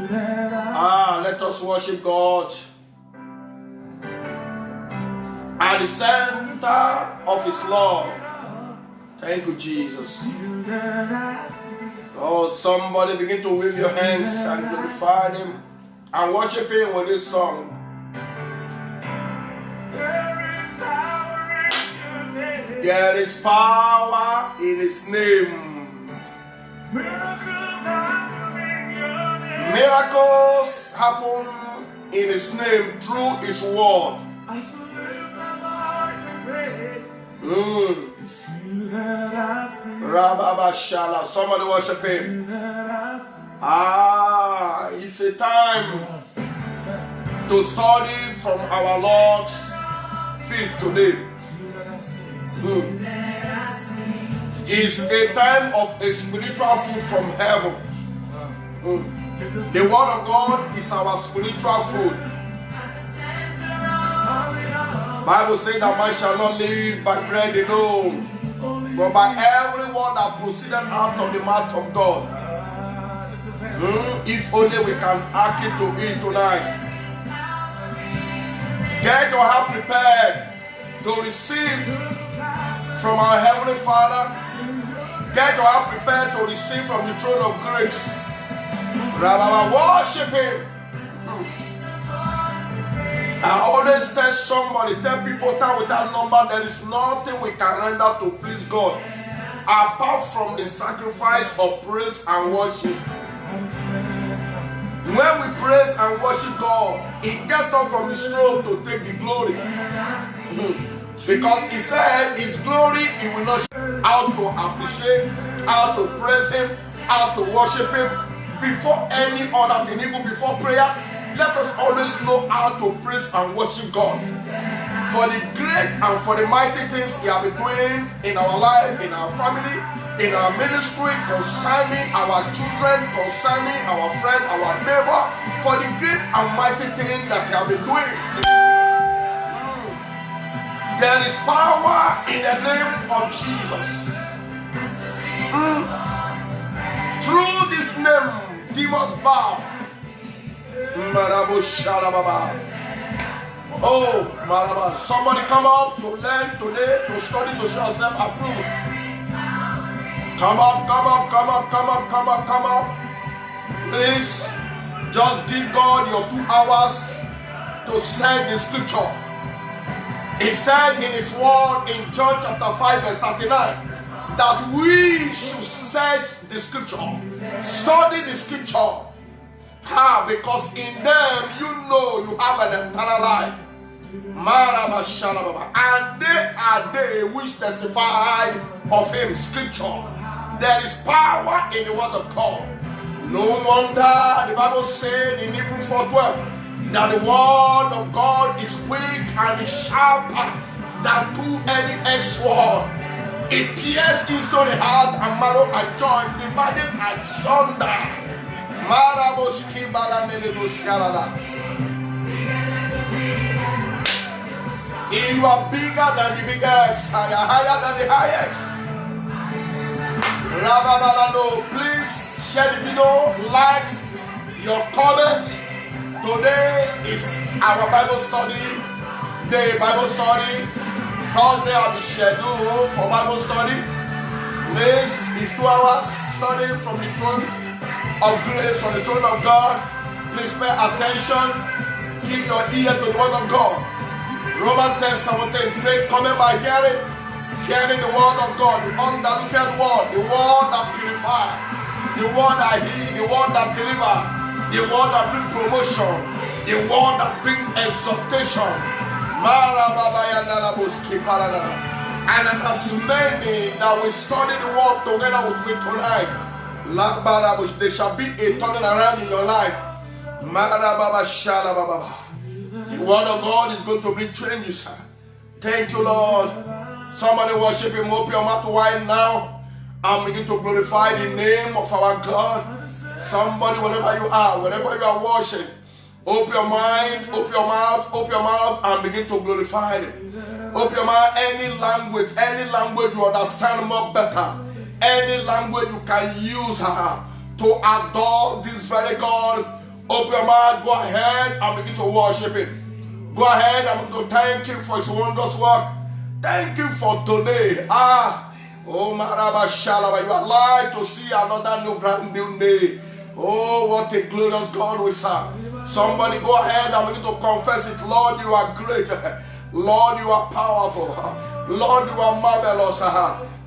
Let us worship God at the center of His love. Thank you, Jesus. Oh, somebody begin to wave your hands and glorify Him and worship Him with this song. There is power in His name. Miracles happen in His name through His word. Rababashala. Somebody worship Him. It's a time to study from our Lord's feet today. It's a time of a spiritual food from heaven. The word of God is our spiritual food. Bible says that man shall not live by bread alone, but by every word that proceeded out of the mouth of God. If only we can hearken to it tonight. Get your heart prepared to receive from our Heavenly Father. Get your heart prepared to receive from the throne of grace. Worship Him. I always tell somebody, tell people that without number, there is nothing we can render to please God apart from the sacrifice of praise and worship. When we praise and worship God, He gets up from His throne to take the glory. Because He said His glory, He will not show how to appreciate, how to praise Him, how to worship Him. Before any other thing, even before prayers, let us always know how to praise and worship God for the great and for the mighty things He has been doing in our life, in our family, in our ministry, concerning our children, concerning our friend, our neighbor, for the great and mighty things that He has been doing. There is power in the name of Jesus. Through this name, demons bow. Oh, Maraba. Somebody come up to learn today, to study, to show yourself approved. Come up, come up, come up, come up, come up, come up. Please, just give God your 2 hours to say the scripture. He said in His word in John chapter 5 verse 39 that we should search the scripture, study the scripture. Because in them you know you have an eternal life. And they are they which testify of Him. Scripture. There is power in the word of God. No wonder the Bible said in Hebrews 4:12 that the word of God is quick and is sharper than two-edged sword. It pierces into the heart and marrow and joint, dividing asunder. You are bigger than the biggest, higher than the highest. Please share the video, likes, your comments. Today is our Bible study day. Bible study. Thursday I'll be scheduled for Bible study. This is 2 hours studying from the throne of grace, from the throne of God. Please pay attention. Give your ear to the word of God. Romans 10:17. Faith coming by hearing, hearing the word of God, the undiluted word, the word that purifies, the word that heals, the word that delivers, the word that brings promotion, the word that brings exaltation. And as many that will study the word together with me tonight, there shall be a turning around in your life. The word of God is going to bring changes. Thank you, Lord. Somebody worship Him. Open your mouth wide now and begin to glorify the name of our God. Somebody, wherever you are worshiping, open your mind, open your mouth, and begin to glorify Him. Open your mouth, any language you understand more better, any language you can use to adore this very God Open your mouth, go ahead and begin to worship Him. Go ahead and begin to thank Him for His wondrous work. Thank Him for today. Oh, Maraba Shalaba, you are alive to see another new brand new day. Oh, what a glorious God we serve. Somebody go ahead and begin to confess it. Lord, you are great. Lord, you are powerful. Lord, you are marvelous.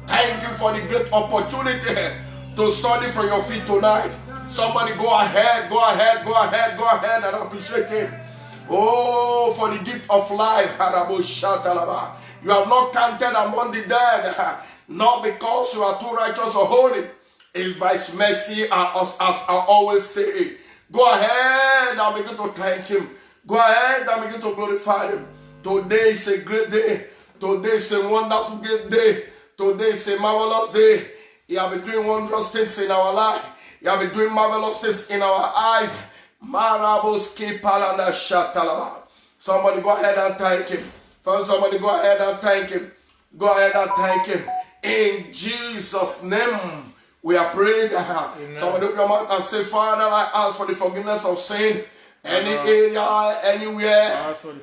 Thank you for the great opportunity to study from your feet tonight. Somebody go ahead and appreciate Him. Oh, for the gift of life. You have not counted among the dead, not because you are too righteous or holy. It's by His mercy, as I always say. Go ahead and begin to thank Him. Go ahead and begin to glorify Him. Today is a great day. Today is a wonderful great day. Today is a marvelous day. You have been doing wondrous things in our life. You have been doing marvelous things in our eyes. Somebody go ahead and thank Him. Somebody go ahead and thank Him. Go ahead and thank Him. In Jesus' name, we are praying. Somebody open your mouth and say, Father, I ask for the forgiveness of sin. Any area, anywhere,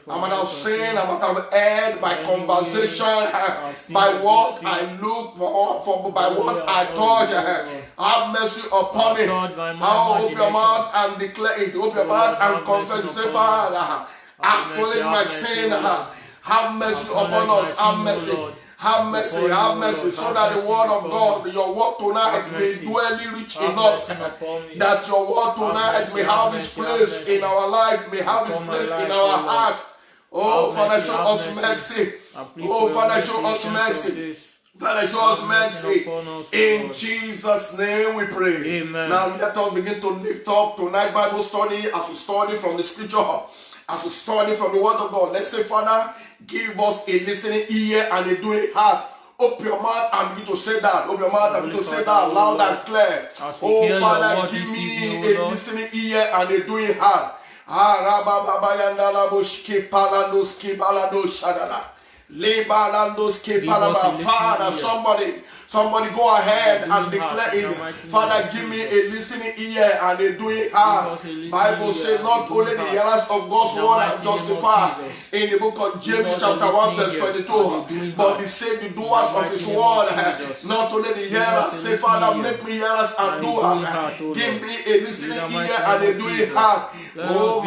I might have sinned, I might have erred by conversation, by what I look for, by what I touch. Have mercy upon me. Open your mouth and declare it. Open your mouth and confess it. Say, Father, acknowledge my sin. Have mercy upon us. Have mercy. Have mercy, so that the word of God, your word tonight may dwell rich in us, that your word tonight may have its place in our life, may have its place in our heart. Oh, Father, show us mercy. Oh, Father, show us mercy. Father, show us mercy. In Jesus' name we pray. Amen. Now let us begin to lift up tonight Bible study as we study from the scripture. As we study from the word of God, let's say, Father, give us a listening ear and a doing heart. Open your mouth and begin to say that. Open your mouth and begin to say that loud and clear. Oh, Father, give me a listening ear and a doing heart. Father, somebody go ahead and declare it. Father, give me a listening ear and a doing heart. Bible says not only the hearers of God's word are justified in the book of James chapter 1 verse 22, but they say the doers of His word, not only the hearers. Say, Father, make me hearers and doers. Give me a listening ear and a doing heart. Oh,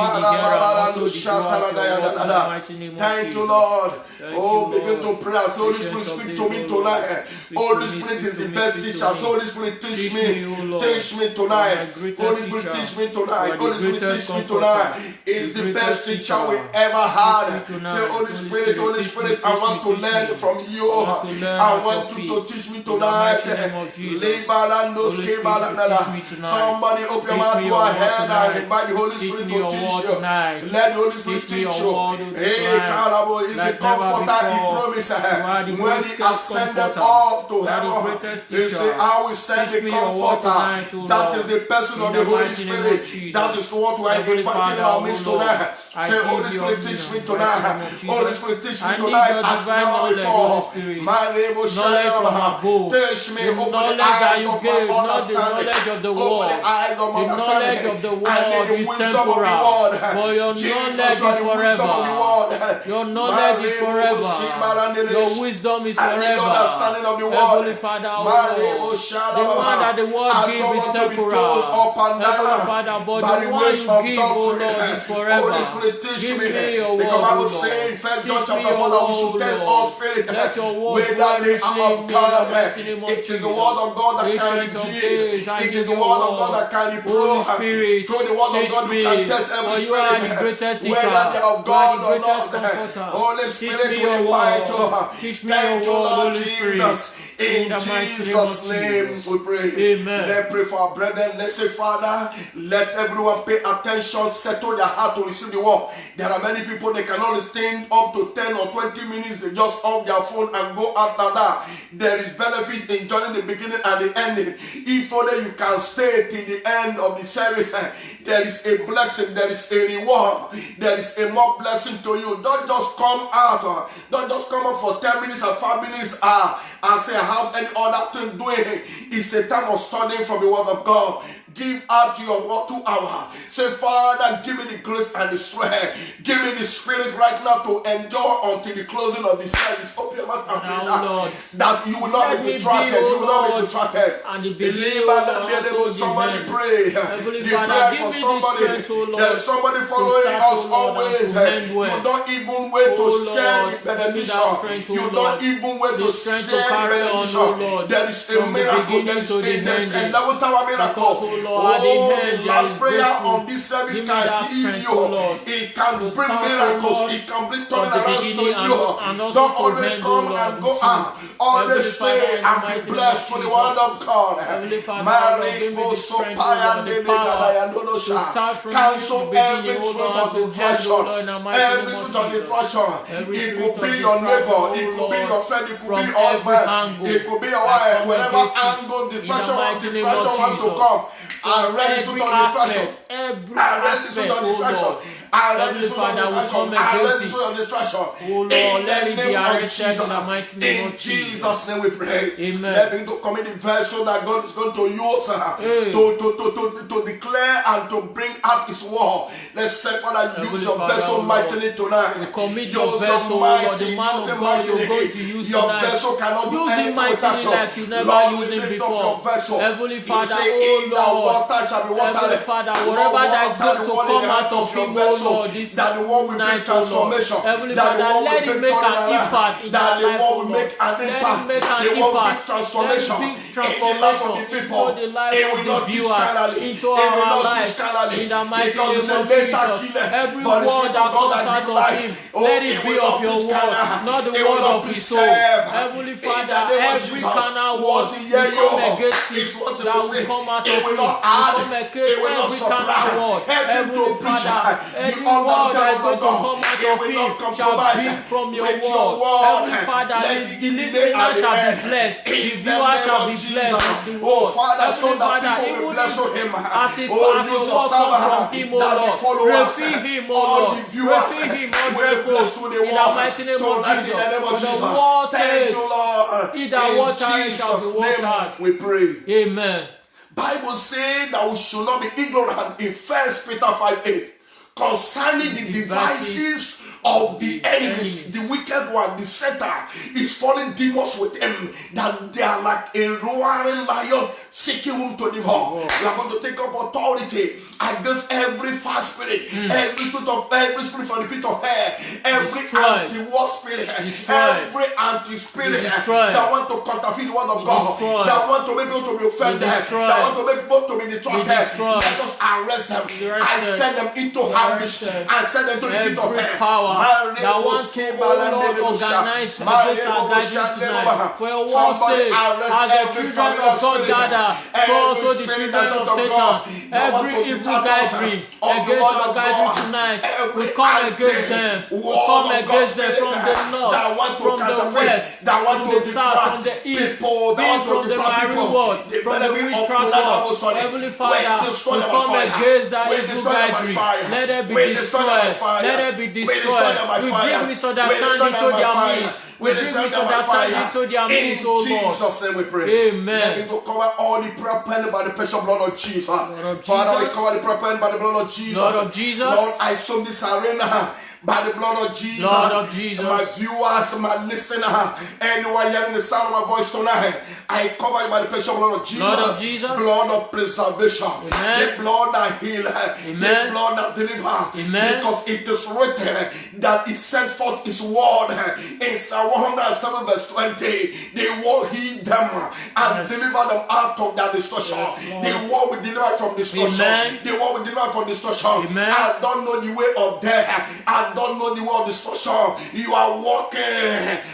thank you, Lord. Oh, begin to pray. Holy Spirit, speak to me tonight. Holy Spirit is the best teacher. Holy Spirit, teach me. Teach me tonight. Holy Spirit, teach me tonight. Holy Spirit, teach me tonight. Is the best teacher we ever had. Say, Holy Spirit, I want to learn from you. I want you to teach me tonight. Somebody open your mouth, go ahead and invite the Holy Spirit to teach you. Let the Holy Spirit teach you. Hey, Kalabo is the comforter He promised. When He ascended up to heaven, He said, I will send the comforter. That is the person of the Holy Spirit. That is what we are imparting in our midst tonight. Say, Holy Spirit, teach me tonight. Holy Spirit, teach me tonight as never before. My name is Shalom. Teach me, open the eyes of my understanding. Open the eyes of my understanding. I need the wisdom of the word. For your knowledge is forever. Your knowledge is forever. Your wisdom is forever. Heavenly Father, the one that the word gives is temporal. Heavenly Father, but the one you give, O Lord, is forever. Teach me, because Bible says in 1 John chapter 4 that we should test all spirit whether they are of God. It is the word of God that can redeem. It is the word of God that can improve. Through the word of God you can test every spirit whether they are of God or not. Holy Spirit will invite you. Thank you, Lord Jesus. In Jesus' name we pray. Amen. Let's pray for our brethren. Let's say, Father, let everyone pay attention, settle their heart to receive the word. There are many people, they can only stand up to 10 or 20 minutes. They just off their phone and go out like that. There is benefit in joining the beginning and the ending. If only you can stay till the end of the service, there is a blessing, there is a reward, there is a more blessing to you. Don't just come out, don't just come up for 10 minutes and 5 minutes and say, I have any other thing doing. It's a time of studying from the word of God. Give out your word to our. Say, Father, give me the grace and the strength. Give me the spirit right now to endure until the closing of the service. Open your mouth and pray that you will not be detracted. You will not be detracted. Somebody pray. The prayer for somebody. There is somebody following us always. You don't even wait to share the benediction. You don't even wait to share the benediction. There is a miracle. There is a level tower miracle. The last prayer on this service can heal you. It can bring miracles. It can bring turnarounds to you. Don't always come and go out. Always stay and be blessed for the word of God. Cancel every spirit of destruction. Every spirit of destruction. It could be your neighbor. It could be your friend. It could be your husband. It could be your wife. Whatever angle destruction want to come. Arrest the spirit of destruction. Arrest the spirit of destruction. Arrest the spirit of destruction. Arrest the spirit of destruction. Oh Lord, let it be arrested in the mighty name of Jesus. In Jesus' name we pray. Amen. Let me commit the vessel that God is going to use to declare and to bring out His word. Let's say, Father, use your vessel mightily tonight. Commit your vessel, Lord, the man of God you're going to use your tonight. Vessel cannot do use him mightily like you never used him before. Heavenly Father, oh Lord, Heavenly Father, whatever that is going to come out of him, oh Lord, this night, oh Lord, Heavenly Father, let him make an impact in our life, oh Lord. Let him make an impact, transformation into the life of the viewers, into our lives, in the mighty name of Jesus. Every word that comes out of him, let it be of your word, not the word of his soul. Heavenly Father, every carnal word will come against it, that will come out of him, will come against every carnal word. Heavenly Father, every word that is going to come out of him shall be from your word. Heavenly Father, the listener shall be blessed, the viewer shall be blessed with the word. Heavenly Father, even as your word comes from him, O Lord, refill him, O Lord, refill him hundredfold in the mighty name of Jesus. For the word says, he that waters shall be watered. We pray. Amen. Bible says that we should not be ignorant in 1 Peter 5:8 concerning the devices of the enemies, the wicked one, the Satan is falling demons with him, that they are like a roaring lion seeking whom to devour. We are going to take up authority against every fast spirit, every spirit from the pit of hell, every anti-war spirit, every anti-spirit that want to counterfeit the word of God, that want to make people to be offended, that want to make people to be distracted. Let us arrest them and send them into ambush and send them to the pit of hell. That wants to organize against our gathering tonight. Where war says, as the children of God gather, so also the children of Satan. Every evil gathering against our gathering tonight, we come against them. We come against them from the north, from the west, from the south, from the east, from the marine world, from the witchcraft world. Heavenly Father, we come against that evil gathering. Let it be destroyed. Let it be destroyed. We give misunderstanding to their means. We give misunderstanding to their means, oh Lord. In Jesus' name we pray. Amen. Let me go cover all the prayer pen by the precious blood of Jesus. Father, we cover the prayer pen by the blood of Jesus. Lord of Jesus. Lord, I soak this arena by the blood of Jesus. Lord of Jesus. My viewers, my listener, anyone hearing the sound of my voice tonight, I cover you by the precious blood of Jesus. Blood of Jesus. Blood of preservation. Amen. The blood that heals. The blood that delivers. Amen. Because it is written that He sent forth His word in Psalm 107 verse 20. The word healed them and delivered them out of their destruction. The word will deliver from destruction. The word will deliver from destruction. Amen. I don't know the way of death. I don't know the word of destruction. You are walking.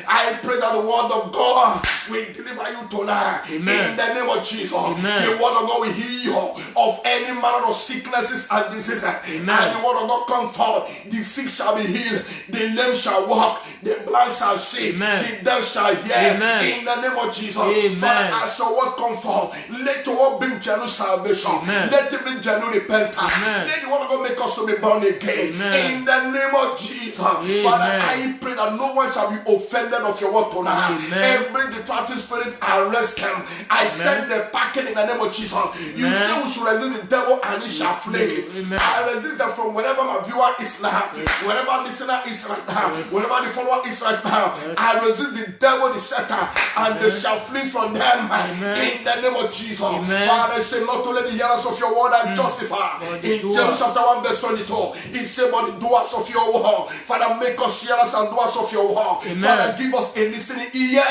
I pray that the word of God will deliver you tonight. Amen. In the name of Jesus. Amen. The word of God will heal you of any manner of sicknesses and diseases. Amen. And the word of God come forth. The sick shall be healed. The lame shall walk. The blind shall see. Amen. The deaf shall hear. Amen. In the name of Jesus. Amen. Father, as your word come forth, let your word bring genuine salvation. Amen. Let it bring genuine repentance. Amen. Let the word of God make us to be born again. Amen. In the name of of Jesus. Father, I pray that no one shall be offended of your word tonight. Every detracting spirit, arrest them. I send the packet in the name of Jesus. You say we should resist the devil and he shall flee. I resist them from wherever my viewer is now, wherever listener is right now, wherever the follower is right now. I resist the devil, the Satan, and they shall flee from them in the name of Jesus. Father, say not only the hearers of your word are justified. In James chapter 1 verse 22, he said, but the doers of your word. Father, make us hearers and doers of your word. Father, give us a listening ear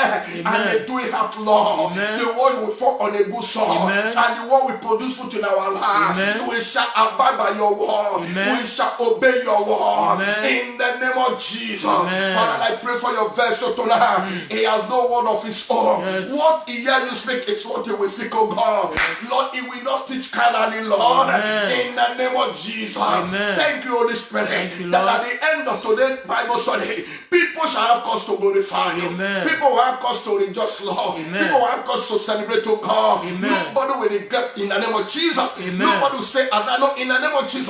and a doing heart, Lord. The word will fall on a good soil, and the word will produce fruit in our life. We shall abide by your word. We shall obey your word in the name of Jesus. Father, I pray for your vessel tonight. He has no word of his own. What he hears you speak is what he will speak, oh God. Lord, he will not teach carnally, Lord. In the name of Jesus. Thank you, Holy Spirit. That at the end of today's Bible study, people shall have cause to glorify you. People will have cause to rejoice, Lord. People will have cause to celebrate, oh God. Nobody will regret in the name of Jesus. Nobody will say, I know in the name of Jesus.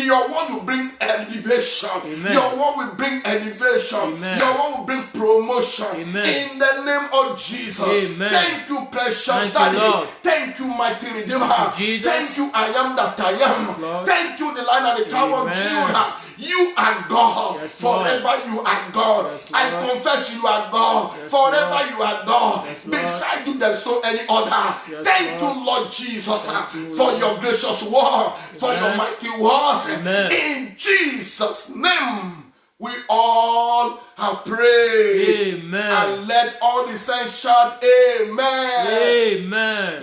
Your word will bring elevation. Your word will bring elevation. Your word will bring promotion. In the name of Jesus. Thank you, precious Daddy. Thank you, mighty Redeemer. Thank you, I am that I am. Thank you, the Lion and the Tower of Judah. You are God. Forever you are God. I confess you are God. Forever you are God. Beside you there is no any other. Thank you, Lord Jesus, for your gracious word, for your mighty words. In Jesus' name, we all have prayed. And let all the saints shout amen.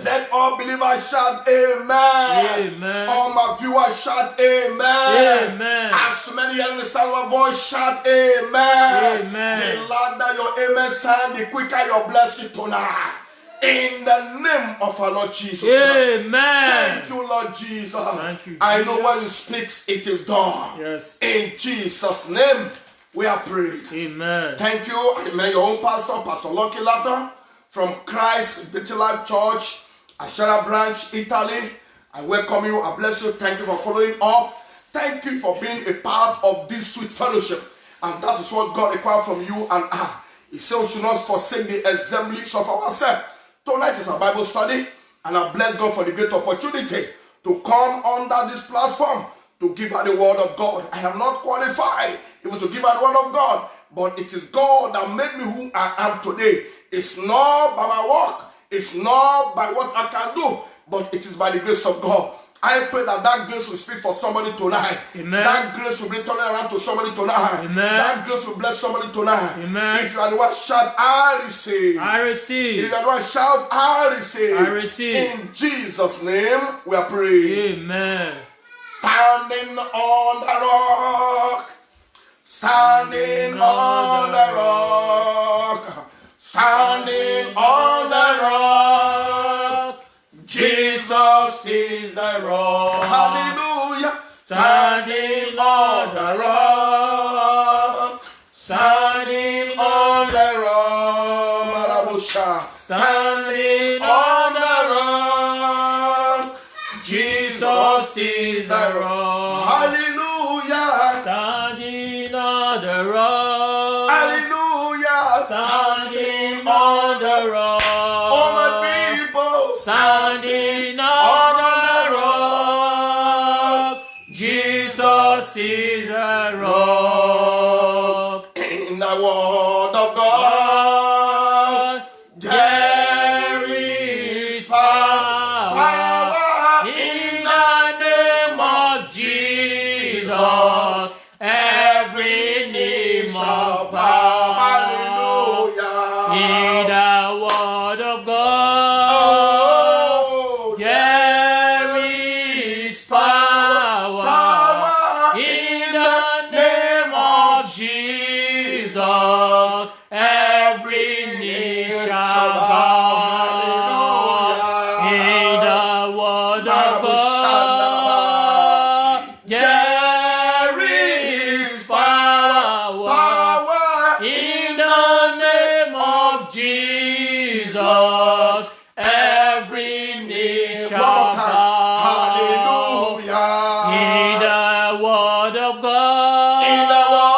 Let all believers shout amen. All my viewers shout amen. As many understand my voice, shout amen. The louder your amen sound, the quicker your blessing tonight. In the name of our Lord Jesus. Thank you, Lord Jesus. I know when he speaks, it is done. In Jesus' name, we are prayed. Thank you. I'm your own pastor, Pastor Lucky Latta, from Christ Victory Life Church, Ashara Branch, Italy. I welcome you. I bless you. Thank you for following up. Thank you for being a part of this sweet fellowship. And that is what God requires from you and I. He said we should not forsake the assemblies of ourselves. Tonight is a Bible study, and I bless God for the great opportunity to come under this platform to give her the word of God. I am not qualified even to give her the word of God, but it is God that made me who I am today. It's not by my work, it's not by what I can do, but it is by the grace of God. I pray that that grace will speak for somebody tonight. That grace will bring turning around to somebody tonight. That grace will bless somebody tonight. If you are the one, shout, I receive. I receive. If you are the one, shout, I receive. I receive. In Jesus' name, we are praying. Standing on the rock. Standing on the rock. Standing on the rock. Jesus is the rock. Hallelujah. Standing on the rock. Standing on the rock. Standing on the rock. Jesus is the rock. Hallelujah. Standing on the rock. Hallelujah. Standing on the rock. All my people. Standing on the rock. Jesus is the rock. In the word of God, there is power in the name of Jesus. Every knee shall bow. Hallelujah. In the word of God, oh, there is power in the name of Jesus. Every knee shall bow. In the word of God, there is power in the name of Jesus. Every knee shall bow. Hallelujah. In the word of God. In the word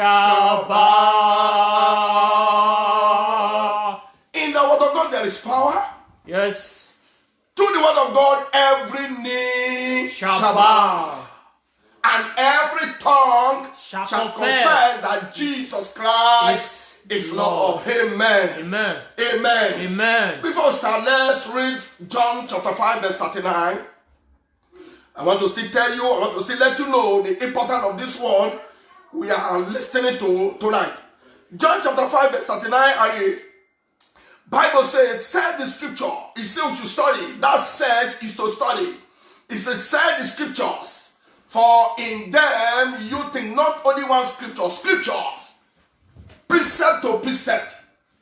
shall bow. In the word of God there is power. Yes. To the word of God every knee shall bow. And every tongue shall confess that Jesus Christ is Lord. Amen. Amen. Amen. Amen. Before we start, let's read John chapter 5 verse 39. I want to still let you know the importance of this word we are listening to tonight. John chapter 5 verse 39, I read. Bible says, said the scripture. It says we should study. That said is to study. It says, said the scriptures. For in them you think not only one scripture, scriptures. Precept to precept.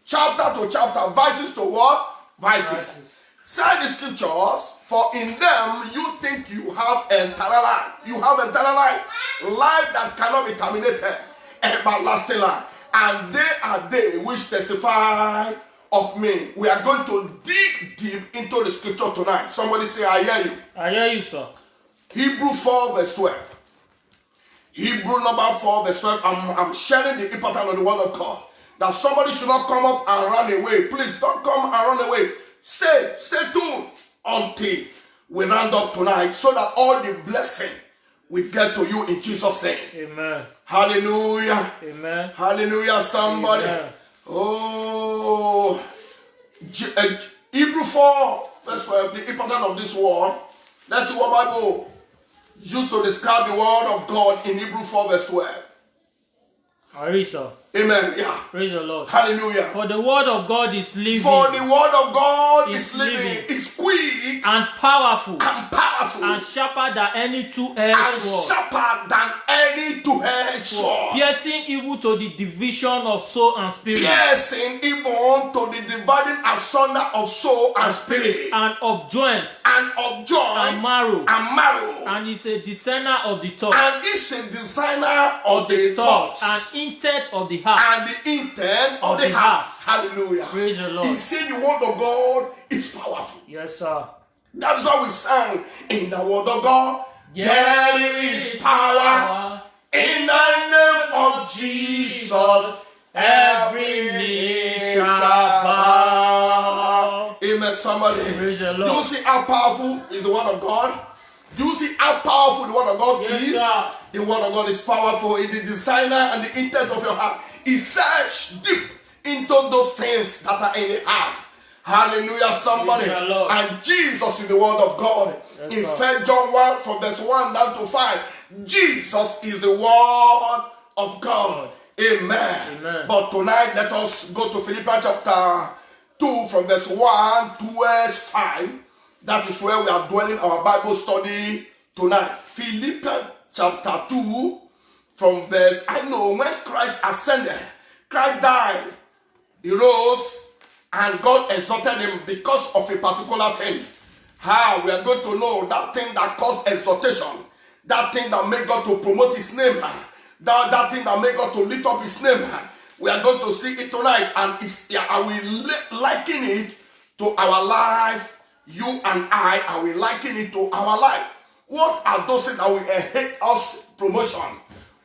Chapter to chapter. Verses to what? Verses. Said the scriptures. For in them you think you have eternal life. You have eternal life. Life that cannot be terminated. Everlasting life. And they are they which testify of me. We are going to dig deep into the scripture tonight. Somebody say, I hear you. I hear you, sir. Hebrew 4 verse 12. Hebrew number 4 verse 12. I'm sharing the importance of the word of God. That somebody should not come up and run away. Please don't come and run away. Stay tuned until we round up tonight so that all the blessing will get to you in Jesus' name. Amen. Hallelujah. Amen. Hallelujah, somebody. Amen. Oh, Hebrew 4 verse 12, the importance of this word. Let's see what Bible used to describe the word of God in Hebrew 4 verse 12. I read, sir. Amen. Yeah. Praise the Lord. Hallelujah. For the word of God is living. For the word of God is living. Is quick and powerful. And powerful. And sharper than any two-edged sword. Sharper than any two-edged sword. Piercing even to the division of soul and spirit. Piercing even to the dividing asunder of soul and spirit. And of joints. And of joint. And marrow. And marrow. And is a discerner of the thoughts. And is a designer of the thoughts. And intent of the heart. And the intent of the heart. Hallelujah. Praise the Lord. He said the word of God is powerful. Yes, sir. That is why we sang in the word of God. There is power in the name of Jesus. Every knee shall bow. Amen, somebody. Praise the Lord. Do you see how powerful is the word of God? Do you see how powerful the word of God is? Sir. The word of God is powerful. It's the designer and the intent of your heart. He searched deep into those things that are in the heart. Hallelujah, somebody. And Jesus is the word of God. Yes, in 1 John 1 from verse 1 down to 5. Jesus is the word of God. Amen. Amen. But tonight let us go to Philippians chapter 2 from verse 1 to verse 5. That is where we are dwelling our Bible study tonight. Philippians chapter 2 from verse, I know when Christ ascended, Christ died, he rose, and God exalted him because of a particular thing. How we are going to know that thing that caused exaltation, that thing that made God to promote his name, that thing that made God to lift up his name. We are going to see it tonight, and I will liken it to our life. You and I will liken it to our life. What are those things that will enhance us promotion?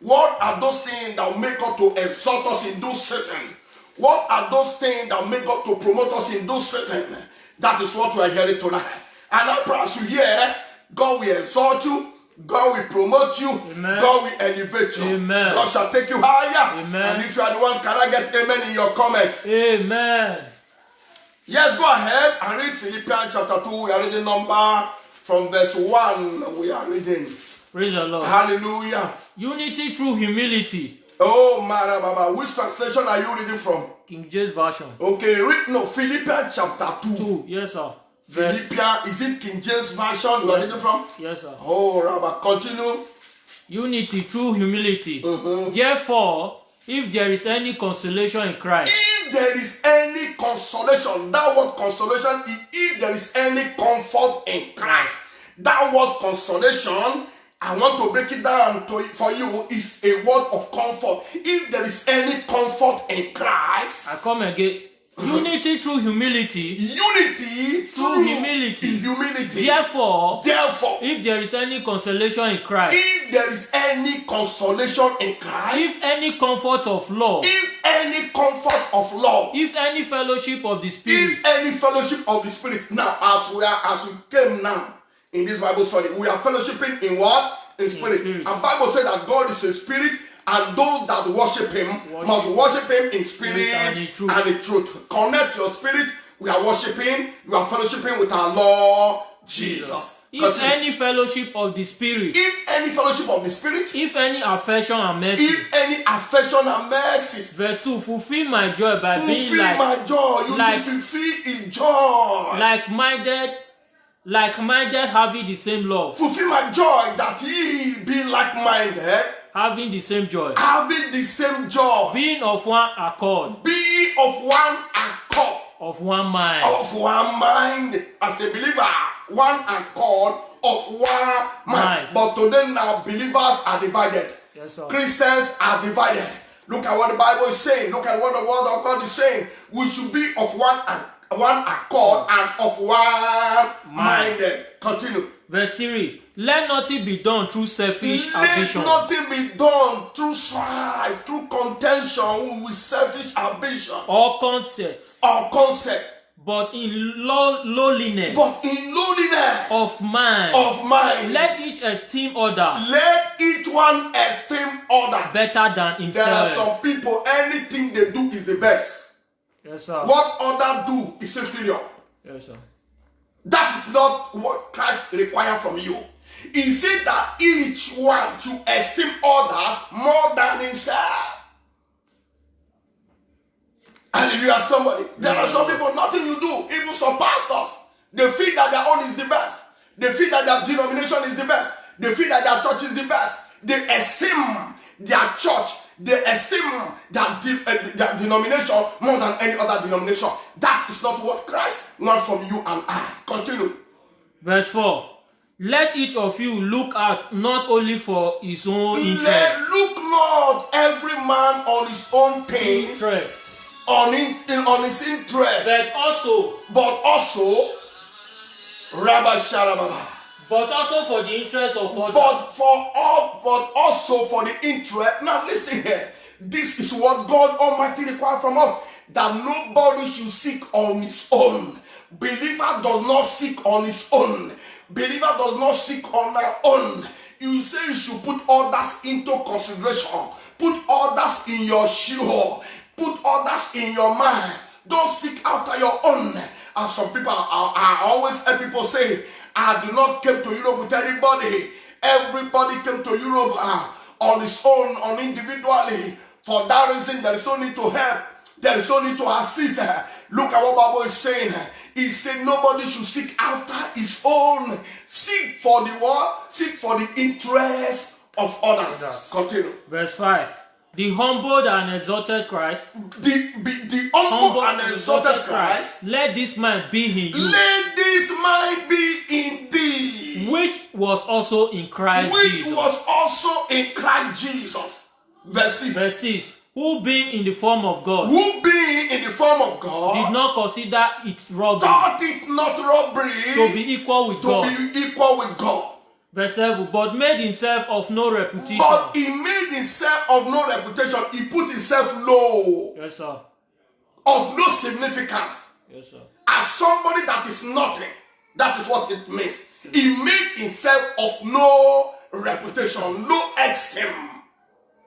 What are those things that will make God to exalt us in this season? What are those things that will make God to promote us in this season? That is what we are hearing tonight. And I promise you here, God will exalt you, God will promote you, amen. God will elevate you. Amen. God shall take you higher. Amen. And if you are the one, can I get amen in your comment? Amen. Yes, go ahead and read Philippians chapter 2. We are reading number from verse 1. We are reading. Praise the Lord. Hallelujah. Unity through humility. Oh, Mara Baba. Which translation are you reading from? King James Version. Okay, Philippians chapter 2. Yes, sir. Philippians, is it King James Version you are reading from? Yes, sir. Oh, Rabba, continue. Unity through humility. Therefore, if there is any consolation in Christ. If there is any consolation, that word consolation, if there is any comfort in Christ, that word consolation, I want to break it down for you, is a word of comfort. If there is any comfort in Christ, I come again. Unity through humility. Unity through humility. Humility. Therefore, if there is any consolation in Christ, if there is any consolation in Christ, if any comfort of love, if any comfort of love, if any fellowship of the Spirit, if any fellowship of the Spirit. Now, as we came now in this Bible study, we are fellowshipping in what? In spirit. And Bible says that God is a spirit, and those that worship Him must worship Him in spirit and in truth. Connect your spirit. We are worshiping. You are fellowshipping with our Lord Jesus. If any fellowship of the Spirit, if any fellowship of the Spirit, if any affection and mercy, if any affection and mercy. Verse 2, fulfill my joy by being like my joy. You should fulfill in joy. Like-minded, having the same love. Fulfill my joy that ye be like-minded. Having the same joy. Having the same joy. Being of one accord. Being of one accord. Of one mind. Of one mind. As a believer, one accord of one mind. But today now, believers are divided. Yes, sir. Christians are divided. Look at what the Bible is saying. Look at what the word of God is saying. We should be of one accord and of one minded. Continue. Verse 3. Let nothing be done through selfish ambition. Let nothing be done through strife, through contention with selfish ambition. Or concept. But in lowliness. Of mind. Let each esteem others. Let each one esteem others. Better than himself. There are some people, anything they do is the best. Yes, sir. What others do is inferior. Yes, sir. That is not what Christ requires from you. He said that each one should esteem others more than himself. Hallelujah, somebody. There are some people, nothing you do, even some pastors, they feel that their own is the best. They feel that their denomination is the best. They feel that their church is the best. They esteem their church. They esteem their denomination more than any other denomination. That is not what Christ wants from you and I. Continue. Verse 4. Let each of you look out not only for his own interest. Look not every man on his own pain. Interest. On his interest. But also, Rabbi Sharababa. But also for the interest of others. But also for the interest. Now listen here. This is what God Almighty requires from us. That nobody should seek on his own. Believer does not seek on his own. Believer does not seek on their own. You say you should put others into consideration. Put others in your shoe. Put others in your mind. Don't seek after your own. And some people, I always hear people say, I do not come to Europe with anybody. Everybody came to Europe on his own, individually. For that reason, there is no need to help. There is no need to assist. Look at what Bible is saying. He said nobody should seek after his own. Seek for the what? Seek for the interest of others. Continue. Verse 5. The humbled and exalted Christ. The humble and exalted Christ. Let this mind be in you. Let this mind be in thee. Which was also in Christ Jesus. Which was also in Christ Jesus. Verse 6. Verse 6. Who being in the form of God. Who being in the form of God. Did not consider it robbery. Thought it not robbery. To be equal with God. To be equal with God. Verse 7, but made himself of no reputation. But he made himself of no reputation. He put himself low. Yes, sir. Of no significance. Yes, sir. As somebody that is nothing. That is what it means. He made himself of no reputation, no esteem.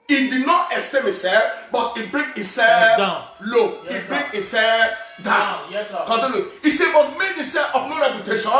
He did not esteem himself, but he bring himself down. Low. Yes, he bring himself down. Yes, sir. Continue. He said, but made himself of no reputation,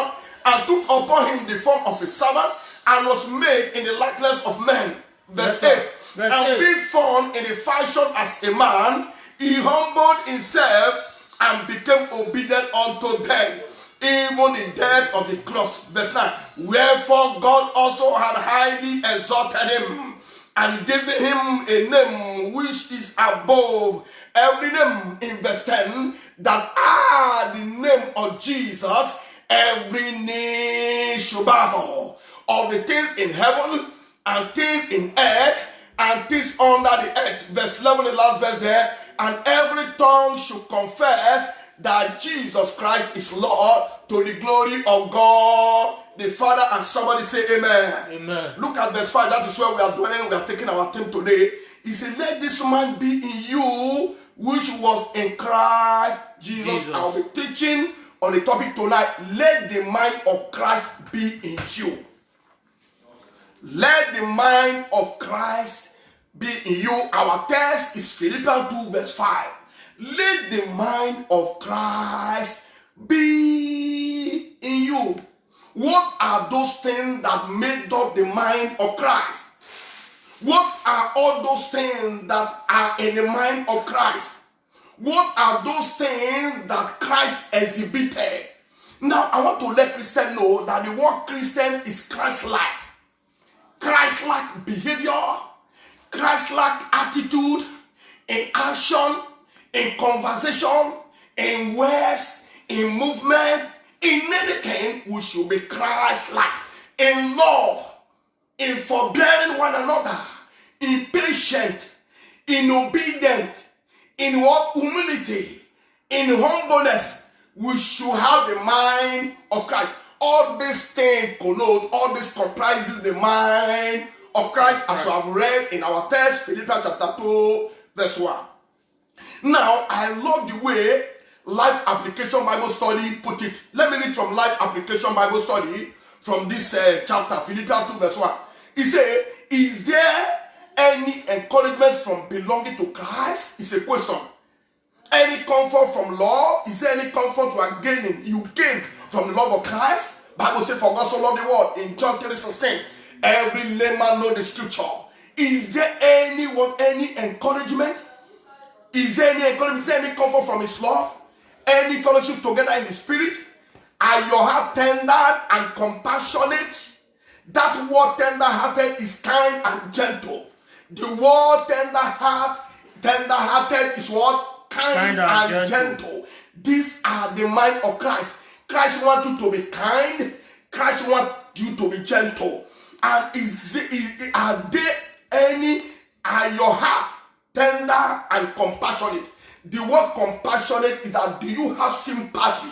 and took upon him the form of a servant, and was made in the likeness of men. Verse 8. And being found in the fashion as a man, he humbled himself and became obedient unto death, even the death of the cross. Verse 9. Wherefore God also had highly exalted him, and given him a name which is above every name. In verse 10, that at the name of Jesus, every knee shall bow, of the things in heaven, and things in earth, and things under the earth. Verse 11, the last verse there. and every tongue should confess that Jesus Christ is Lord, to the glory of God the Father. And somebody say amen. Amen. Look at verse 5. That is where we are dwelling. We are taking our theme today. He said, let this man be in you which was in Christ Jesus. I'll be teaching on the topic tonight. Let the mind of Christ be in you. Let the mind of Christ be in you. Our text is Philippians 2 verse 5. Let the mind of Christ be in you. What are those things that made up the mind of Christ? What are all those things that are in the mind of Christ? What are those things that Christ exhibited? Now, I want to let Christians know that the word Christian is Christ-like. Christ-like behavior, Christ-like attitude, in action, in conversation, in words, in movement, in anything, we should be Christ-like. In love, in forbearing one another, in patient, in obedient, in what humility, in humbleness, we should have the mind of Christ. All these things connote, all this comprises the mind of Christ, as we have read in our text, Philippians chapter 2, verse 1. Now, I love the way Life Application Bible Study put it. Let me read from Life Application Bible Study from this chapter, Philippians 2, verse 1. He said, is there any encouragement from belonging to Christ? It's a question. Any comfort from love? Is there any comfort you are gaining? You gain from the love of Christ? Bible says, for God so loved the world. In John 3:16, every layman know the scripture. Is there any encouragement? Is there any encouragement? Is there any comfort from his love? Any fellowship together in the spirit? Are your heart tender and compassionate? That word tender-hearted is kind and gentle. The word tender-hearted is what? Kind and gentle. These are the mind of Christ. Christ wants you to be kind. Christ wants you to be gentle. And are your heart tender and compassionate? The word compassionate is that, do you have sympathy?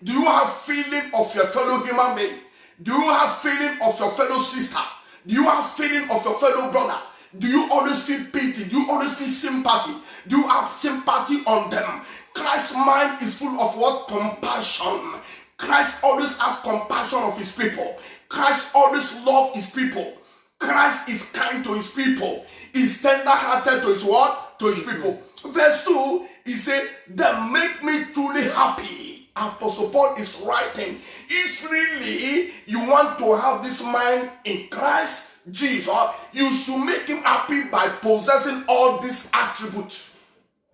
Do you have feeling of your fellow human being? Do you have feeling of your fellow sister? Do you have feeling of your fellow brother? Do you always feel pity? Do you always feel sympathy? Do you have sympathy on them? Christ's mind is full of what? Compassion. Christ always has compassion of his people. Christ always loves his people. Christ is kind to his people. He's tender-hearted to his what? To his people. Verse 2, he said, that make me truly happy. Apostle Paul is writing, if really you want to have this mind in Christ Jesus, you should make him happy by possessing all these attributes.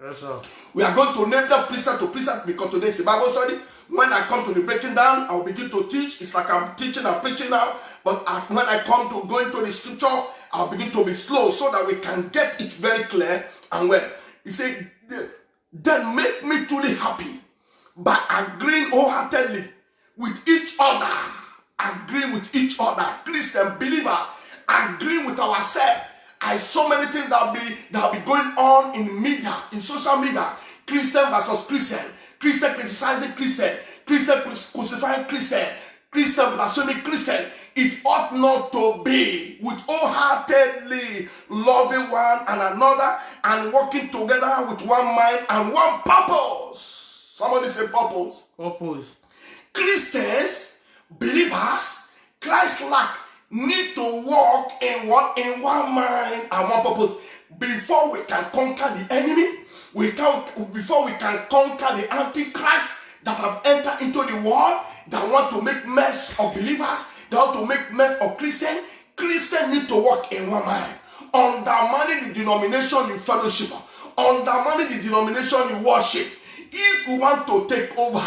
Yes, sir. We are going to name them precept to precept because today is a Bible study. When I come to the breaking down, I'll begin to teach. It's like I'm teaching and preaching now. But when I come to go into the scripture, I'll begin to be slow so that we can get it very clear and well. He said, then make me truly happy by agreeing wholeheartedly with each other. Agreeing with each other. Christian believers, agreeing with ourselves. I saw many things that be going on in media, in social media. Christian versus Christian. Christian criticizing Christian. Christian crucifying Christian. Christian blaspheming Christian. It ought not to be. With wholeheartedly loving one and another and working together with one mind and one purpose. Somebody say purpose. Purpose. Christians, believers, Christ-like, need to walk in one mind and one purpose before we can conquer the enemy. Before we can conquer the antichrist that have entered into the world, that want to make mess of believers, that want to make mess of Christians. Christians need to walk in one mind, undermining the denomination you fellowship, undermining the denomination you worship. If you want to take over,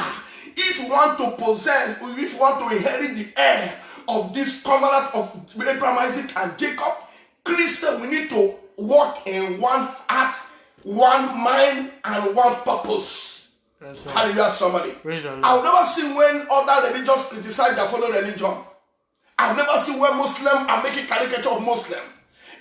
if you want to possess, if you want to inherit the heir of this covenant of Abraham, Isaac, and Jacob, Christians, we need to walk in one heart, one mind, and one purpose. Yes, hallelujah, somebody. I've never seen when other religions criticize their fellow religion. I've never seen when Muslims are making caricature of Muslims.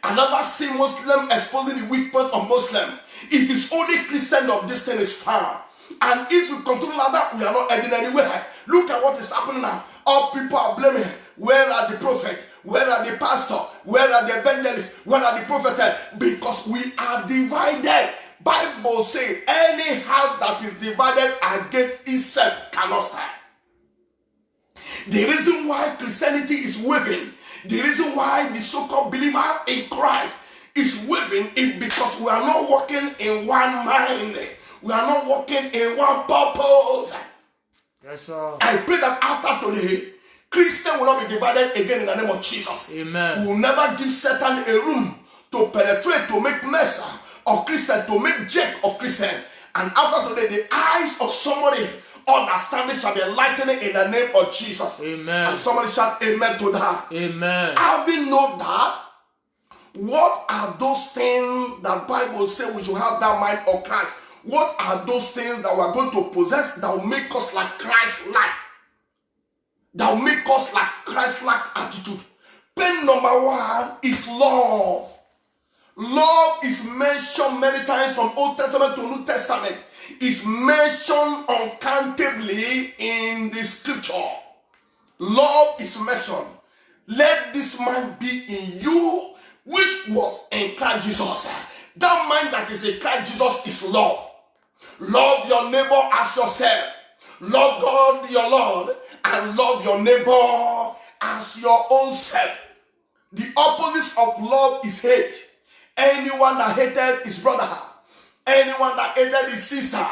I never see Muslim exposing the weak point of Muslim. It is only Christian of this thing is found. And if we continue like that, we are not heading anywhere. Look at what is happening now. All people are blaming. Where are the prophets? Where are the pastors? Where are the evangelists? Where are the prophets? Because we are divided. Bible says any house that is divided against itself cannot stand. The reason why Christianity is waving, the reason why the so-called believer in Christ is waving is because we are not working in one mind. We are not working in one purpose. Yes, sir. I pray that after today, Christians will not be divided again in the name of Jesus. Amen. We will never give Satan a room to penetrate, to make mess of Christian, to make joke of Christian. And after today, the eyes of somebody understanding shall be enlightened in the name of Jesus. Amen. And somebody shout amen to that. Amen. Having known that, what are those things that Bible says we should have that mind of Christ? What are those things that we are going to possess that will make us like Christ-like? That will make us like Christ-like attitude. Point number one is love. Love is mentioned many times from Old Testament to New Testament. It's mentioned uncountably in the scripture. Love is mentioned. Let this mind be in you, which was in Christ Jesus. That mind that is in Christ Jesus is love. Love your neighbor as yourself. Love God your Lord and love your neighbor as your own self. The opposite of love is hate. Anyone that hated his brother, anyone that hated his sister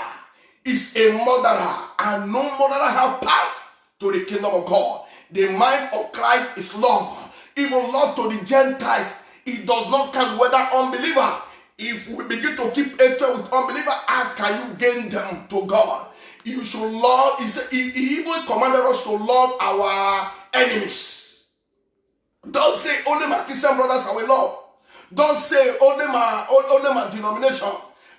is a murderer, and no murderer have part to the kingdom of God. The mind of Christ is love. Even love to the Gentiles. It does not count whether unbeliever. If we begin to keep hatred with unbeliever, how can you gain them to God? You should love. He even commanded us to love our enemies. Don't say only my Christian brothers I will love. Don't say only my denomination.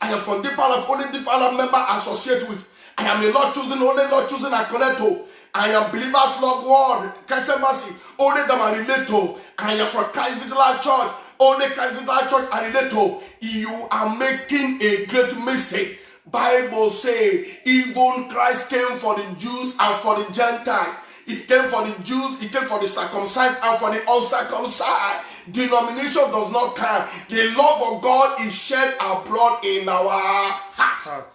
I am from deeper life, only deeper life member associate with. I am a Lord choosing, only Lord choosing I connect to. I am believers love word, Christ mercy, only them I relate to. I am from Christ Victory Church, only Christ Victory Church I relate to. You are making a great mistake. Bible say even Christ came for the Jews and for the Gentiles. He came for the Jews, he came for the circumcised and for the uncircumcised. Denomination does not count. The love of God is shed abroad in our heart.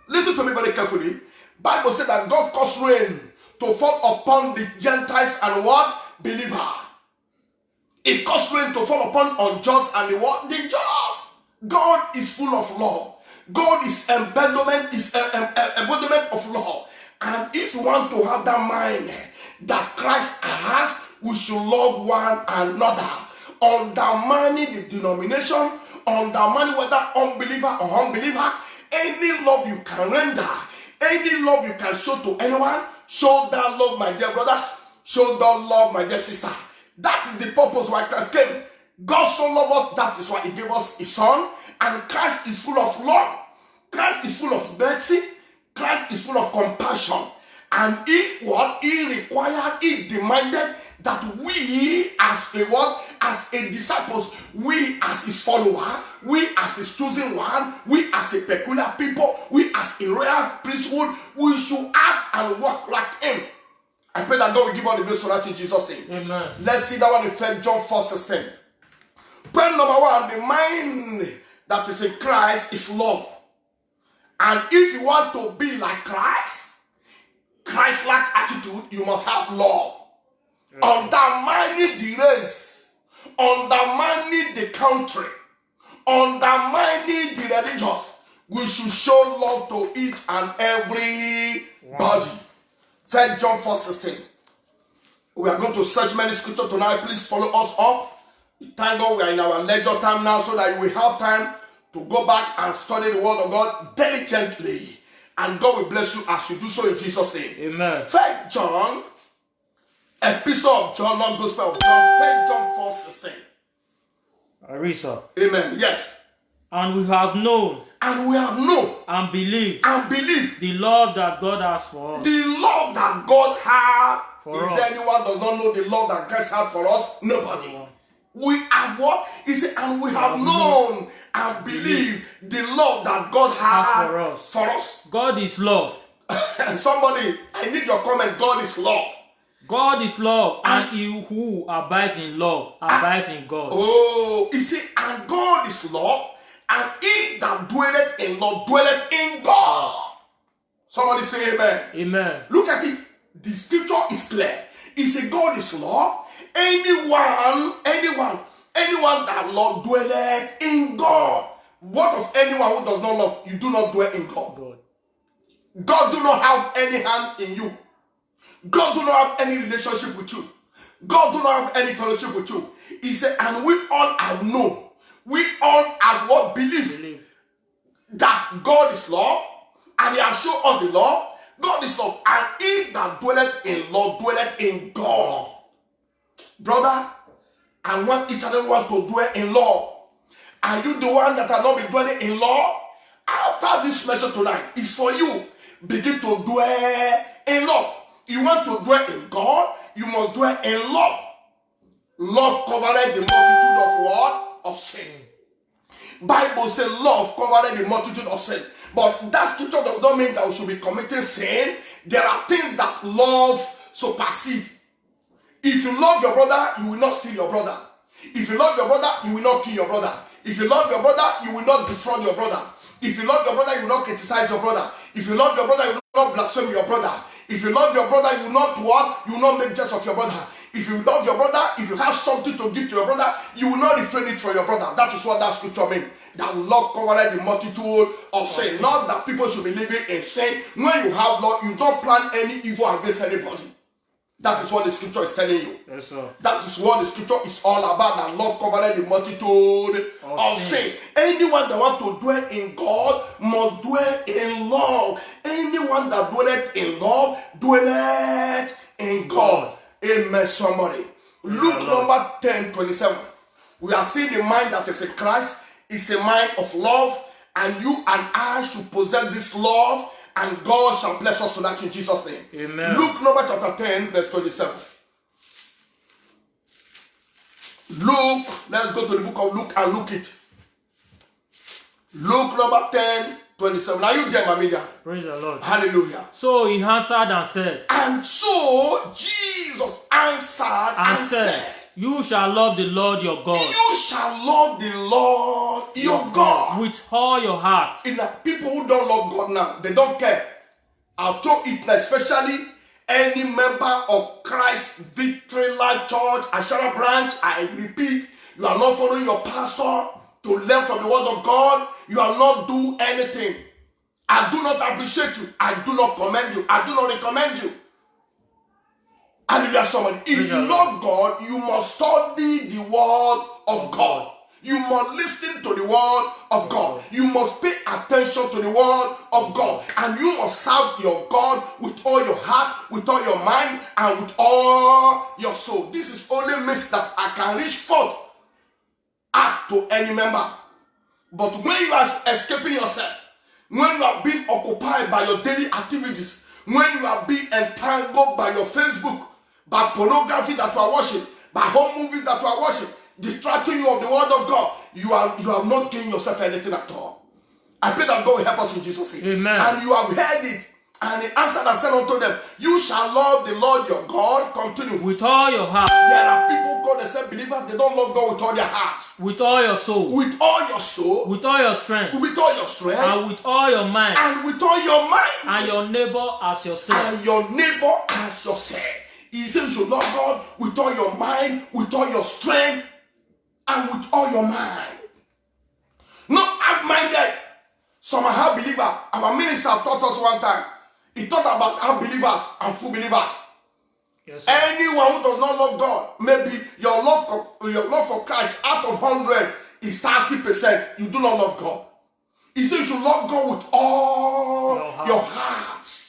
Listen to me very carefully. Bible said that God caused rain to fall upon the Gentiles and what? Believer. It caused rain to fall upon unjust and the what? The just. God is full of love. God is embodiment of love. And if you want to have that mind that Christ has, we should love one another. Undermining the denomination, undermining whether unbeliever or unbeliever, any love you can render, any love you can show to anyone, show that love, my dear brothers, show that love, my dear sister. That is the purpose why Christ came. God so loved us, that is why he gave us his son, and Christ is full of love. Christ is full of mercy. Christ is full of compassion, and he required, he demanded that we as a what? As a disciples, we as his follower, we as his chosen one, we as a peculiar people, we as a royal priesthood, we should act and walk like him. I pray that God will give all the grace for that in Jesus' name. Amen. Let's see that one in 1 John 4:16. Point number one, the mind that is in Christ is love. And if you want to be like Christ, Christ-like attitude, you must have love. Undermining the race, undermining the country, undermining the religious, we should show love to each and every body. 1 John 4:16. We are going to search many scriptures tonight. Please follow us up. Thank God we are in our leisure time now so that we have time to go back and study the word of God diligently. And God will bless you as you do so in Jesus' name. Amen. 1 John, Epistle of John, not Gospel of John, 1 John 4:16. I read, sir. Amen. Yes. And we have known. And we have known. And believe. And believe. The love that God has for us. The love that God has. For Is us. there anyone does not know the love that Christ had for us? Nobody. We have what? He said, and we have known and believed the love that God has for us. God is love. Somebody, I need your comment. God is love. God is love, and he who abides in love abides in God. Oh, he said, and God is love, and he that dwelleth in love dwelleth in God. Somebody say amen. Amen. Look at it. The scripture is clear. He said, God is love. Anyone that Lord dwelleth in God. What of anyone who does not love? You do not dwell in God. God do not have any hand in you. God do not have any relationship with you. God do not have any fellowship with you. He said, and we all have known. We all have what? Believe that God is love, and he has shown us the love. God is love, and he that dwelleth in love dwelleth in God. Brother, I want each and every one to dwell in love. Are you the one that has not been dwelling in love? After this message tonight is for you. Begin to dwell in love. You want to dwell in God, you must dwell in love. Love covered the multitude of what? Of sin. Bible says love covered the multitude of sin. But that scripture does not mean that we should be committing sin. There are things that love supersedes. If you love your brother, you will not steal your brother. If you love your brother, you will not kill your brother. If you love your brother, you will not defraud your brother. If you love your brother, you will not criticize your brother. If you love your brother, you will not blaspheme your brother. If you love your brother, you will not what? You will not make jest of your brother. If you love your brother, if you have something to give to your brother, you will not refrain it from your brother. That is what that scripture means. That love covered the multitude of sin. Not that people should be living in sin. When you have love, you don't plan any evil against anybody. That is what the scripture is telling you. Yes, sir. That is what the scripture is all about. That love covered the multitude of sin. Anyone that wants to dwell in God must dwell in love. Anyone that dwelleth in love dwelleth in God. Amen, somebody. Luke number 10:27. We are seeing the mind that is in Christ is a mind of love, and you and I should possess this love, and God shall bless us tonight in Jesus' name. Amen. Luke number chapter 10, verse 27. Luke, let's go to the book of Luke and look it. Luke number 10, 27. Are you there, my media? Praise the Lord. Hallelujah. So he answered and said. And so Jesus answered and said, you shall love the Lord your God. You shall love the Lord your God. With all your heart. In the people who don't love God now, they don't care. I'll talk it now, especially any member of Christ Victory Life Church, Ashara branch. I repeat, you are not following your pastor to learn from the word of God. You are not doing anything. I do not appreciate you. I do not commend you. I do not recommend you. Hallelujah, somebody. If you love God, you must study the word of God. You must listen to the word of God. You must pay attention to the word of God. And you must serve your God with all your heart, with all your mind, and with all your soul. This is only means that I can reach forth out to any member. But when you are escaping yourself, when you are being occupied by your daily activities, when you are being entangled by your Facebook, by pornography that you are watching, by home movies that you are watching, distracting you of the word of God, you have not gained yourself anything at all. I pray that God will help us in Jesus' name. Amen. And you have heard it. And he answered and said unto them, you shall love the Lord your God. Continue. With all your heart. There are people called themselves believers, they don't love God with all their heart. With all your soul. With all your soul. With all your strength. With all your strength. And with all your mind. And with all your mind. And your neighbor as yourself. And your neighbor as yourself. He says you should love God with all your mind, with all your strength, and with all your mind. Not half-minded. Some are half-believers. Our minister taught us one time. He taught about half-believers and full believers. Yes, sir. Anyone who does not love God, maybe your love for Christ out of 100 is 30%. You do not love God. He says you should love God with all your heart.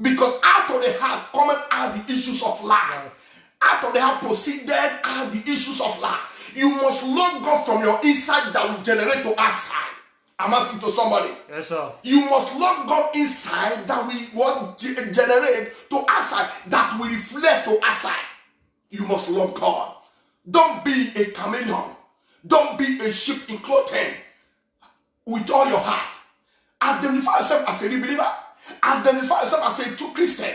Because out of the heart cometh out the issues of life. Out of the heart proceeded are the issues of life. You must love God from your inside that will generate to outside. I'm asking to somebody. Yes, sir. You must love God inside that will generate to outside, that will reflect to outside. You must love God. Don't be a chameleon. Don't be a sheep in clothing. With all your heart. Identify yourself as a believer. Identify yourself as a true Christian.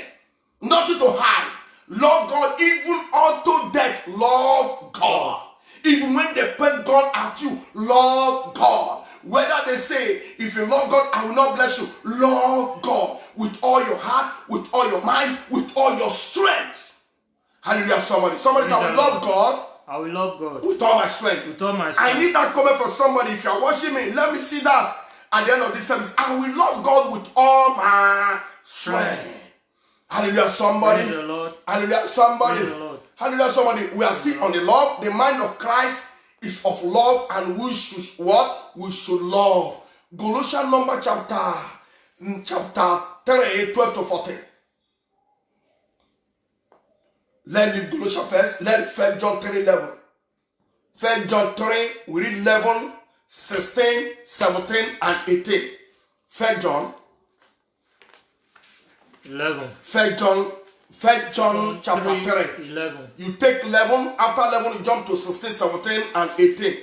Nothing to hide. Love God even unto death. Love God. Even when they point God at you, love God. Whether they say, if you love God, I will not bless you. Love God with all your heart, with all your mind, with all your strength. Hallelujah, somebody. Somebody say, I will love God. I will love God. With all my strength. With all my strength. I need that comment from somebody. If you are watching me, let me see that at the end of this service. I will love God with all my strength. Hallelujah, somebody. Praise the Lord. Hallelujah, somebody. Praise the Lord. Hallelujah, somebody. We are still on the love. The mind of Christ is of love, and we should what? We should love. Galatians number chapter 3, 12 to 14. Let's read Galatians first. Let's read 1 John 3, 11. 1 John 3, we read 11, 16, 17, and 18. 1 John 11. 1 John chapter 3. 11. You take 11, after 11 you jump to 16, 17, and 18.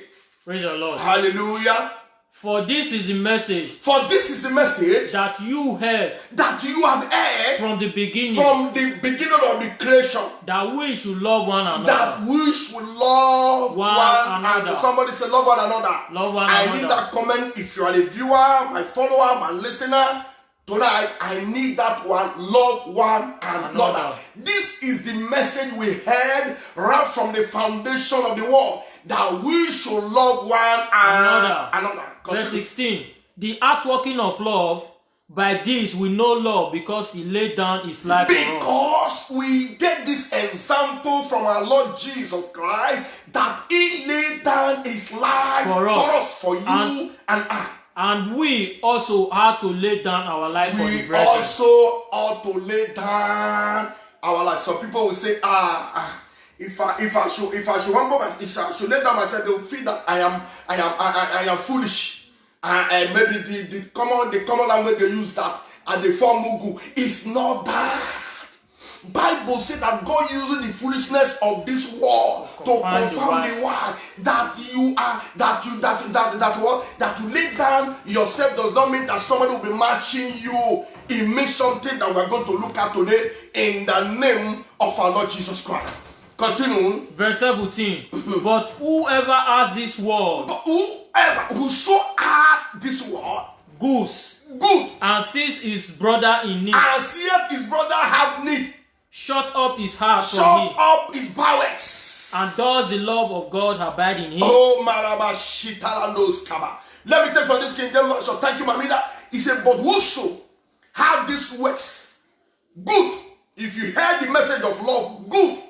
Praise the Lord. Hallelujah. For this is the message. For this is the message that you heard. That you have heard from the beginning. From the beginning of the creation. That we should love one another. That we should love one another. Somebody say love one another. Love one another. I need that comment. If you are a viewer, my follower, my listener, tonight I need that one. Love one another. This is the message we heard right from the foundation of the world. That we should love one another. Verse 16. The outworking of love, by this we know love, because he laid down his life for us. Because we get this example from our Lord Jesus Christ, that he laid down his life for us, for you and I. And we also had to lay down our life for the brethren. We also ought to lay down our life. Some people will say, if I should humble myself, if I should lay down myself, they will feel that I am foolish. And maybe the common language they use that and they form mugu. It's not that. Bible said that God using the foolishness of this world to confound the wise. That you lay down yourself does not mean that somebody will be matching you. It means something that we're going to look at today in the name of our Lord Jesus Christ. Continue. Verse 17. But whoever has this word, whoso had this word, good, and sees his brother in need, and seeth his brother have need, shut up his heart from him, shut up his bowels, and does the love of God abide in him. Oh, Maraba Shitalandos Kaba. Let me take from this King James Version. Thank you, Mamida. He said, but whoso have these works, good. If you heard the message of love, good.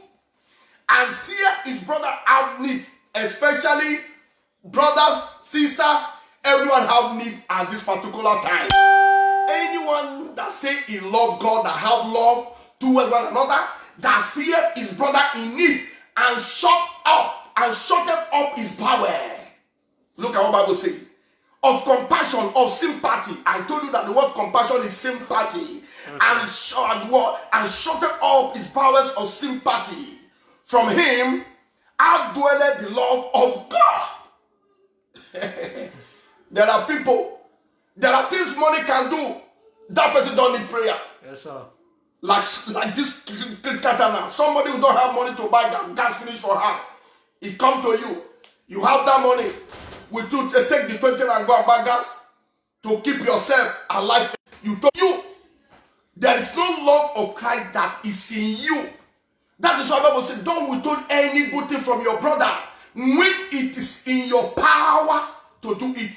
And see his brother have need, especially brothers, sisters, everyone have need at this particular time. Anyone that say he love God, that have love towards one another, that see his brother in need and shut up his power. Look at what the Bible says. Of compassion, of sympathy. I told you that the word compassion is sympathy. Okay. And shut up his powers of sympathy. From him, outdwelleth the love of God. There are people, there are things money can do. That person don't need prayer. Yes, sir. Like this critical time now. Somebody who don't have money to buy gas finish for house. He come to you. You have that money. Will you take the 20 and go and buy gas to keep yourself alive? There is no love of Christ that is in you. That is why the Bible says, don't withhold any good thing from your brother when it is in your power to do it.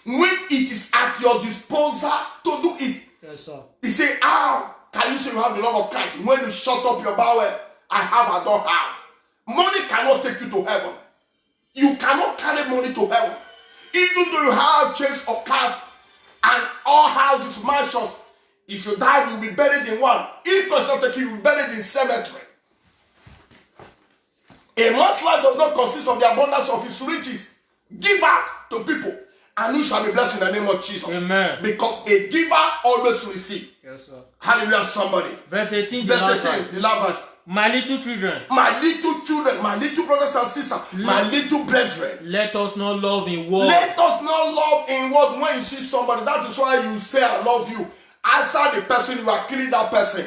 When it is at your disposal to do it. Yes, sir. He said, how can you say you have the love of Christ when you shut up your bowel? I don't have. Money cannot take you to heaven. You cannot carry money to heaven. Even though you have chains of cars and all houses, mansions, if you die, you'll be buried in one. If God does not take you, you'll be buried in cemetery. A man's life does not consist of the abundance of his riches. Give out to people, and you shall be blessed in the name of Jesus. Amen. Because a giver always receives. Yes, sir. Hallelujah, somebody. Verse 18. The last verse. My little children. My little children, my little brothers and sisters, my little brethren. Let us not love in word. Let us not love in word. When you see somebody, that is why you say I love you. Answer the person, you are killing that person.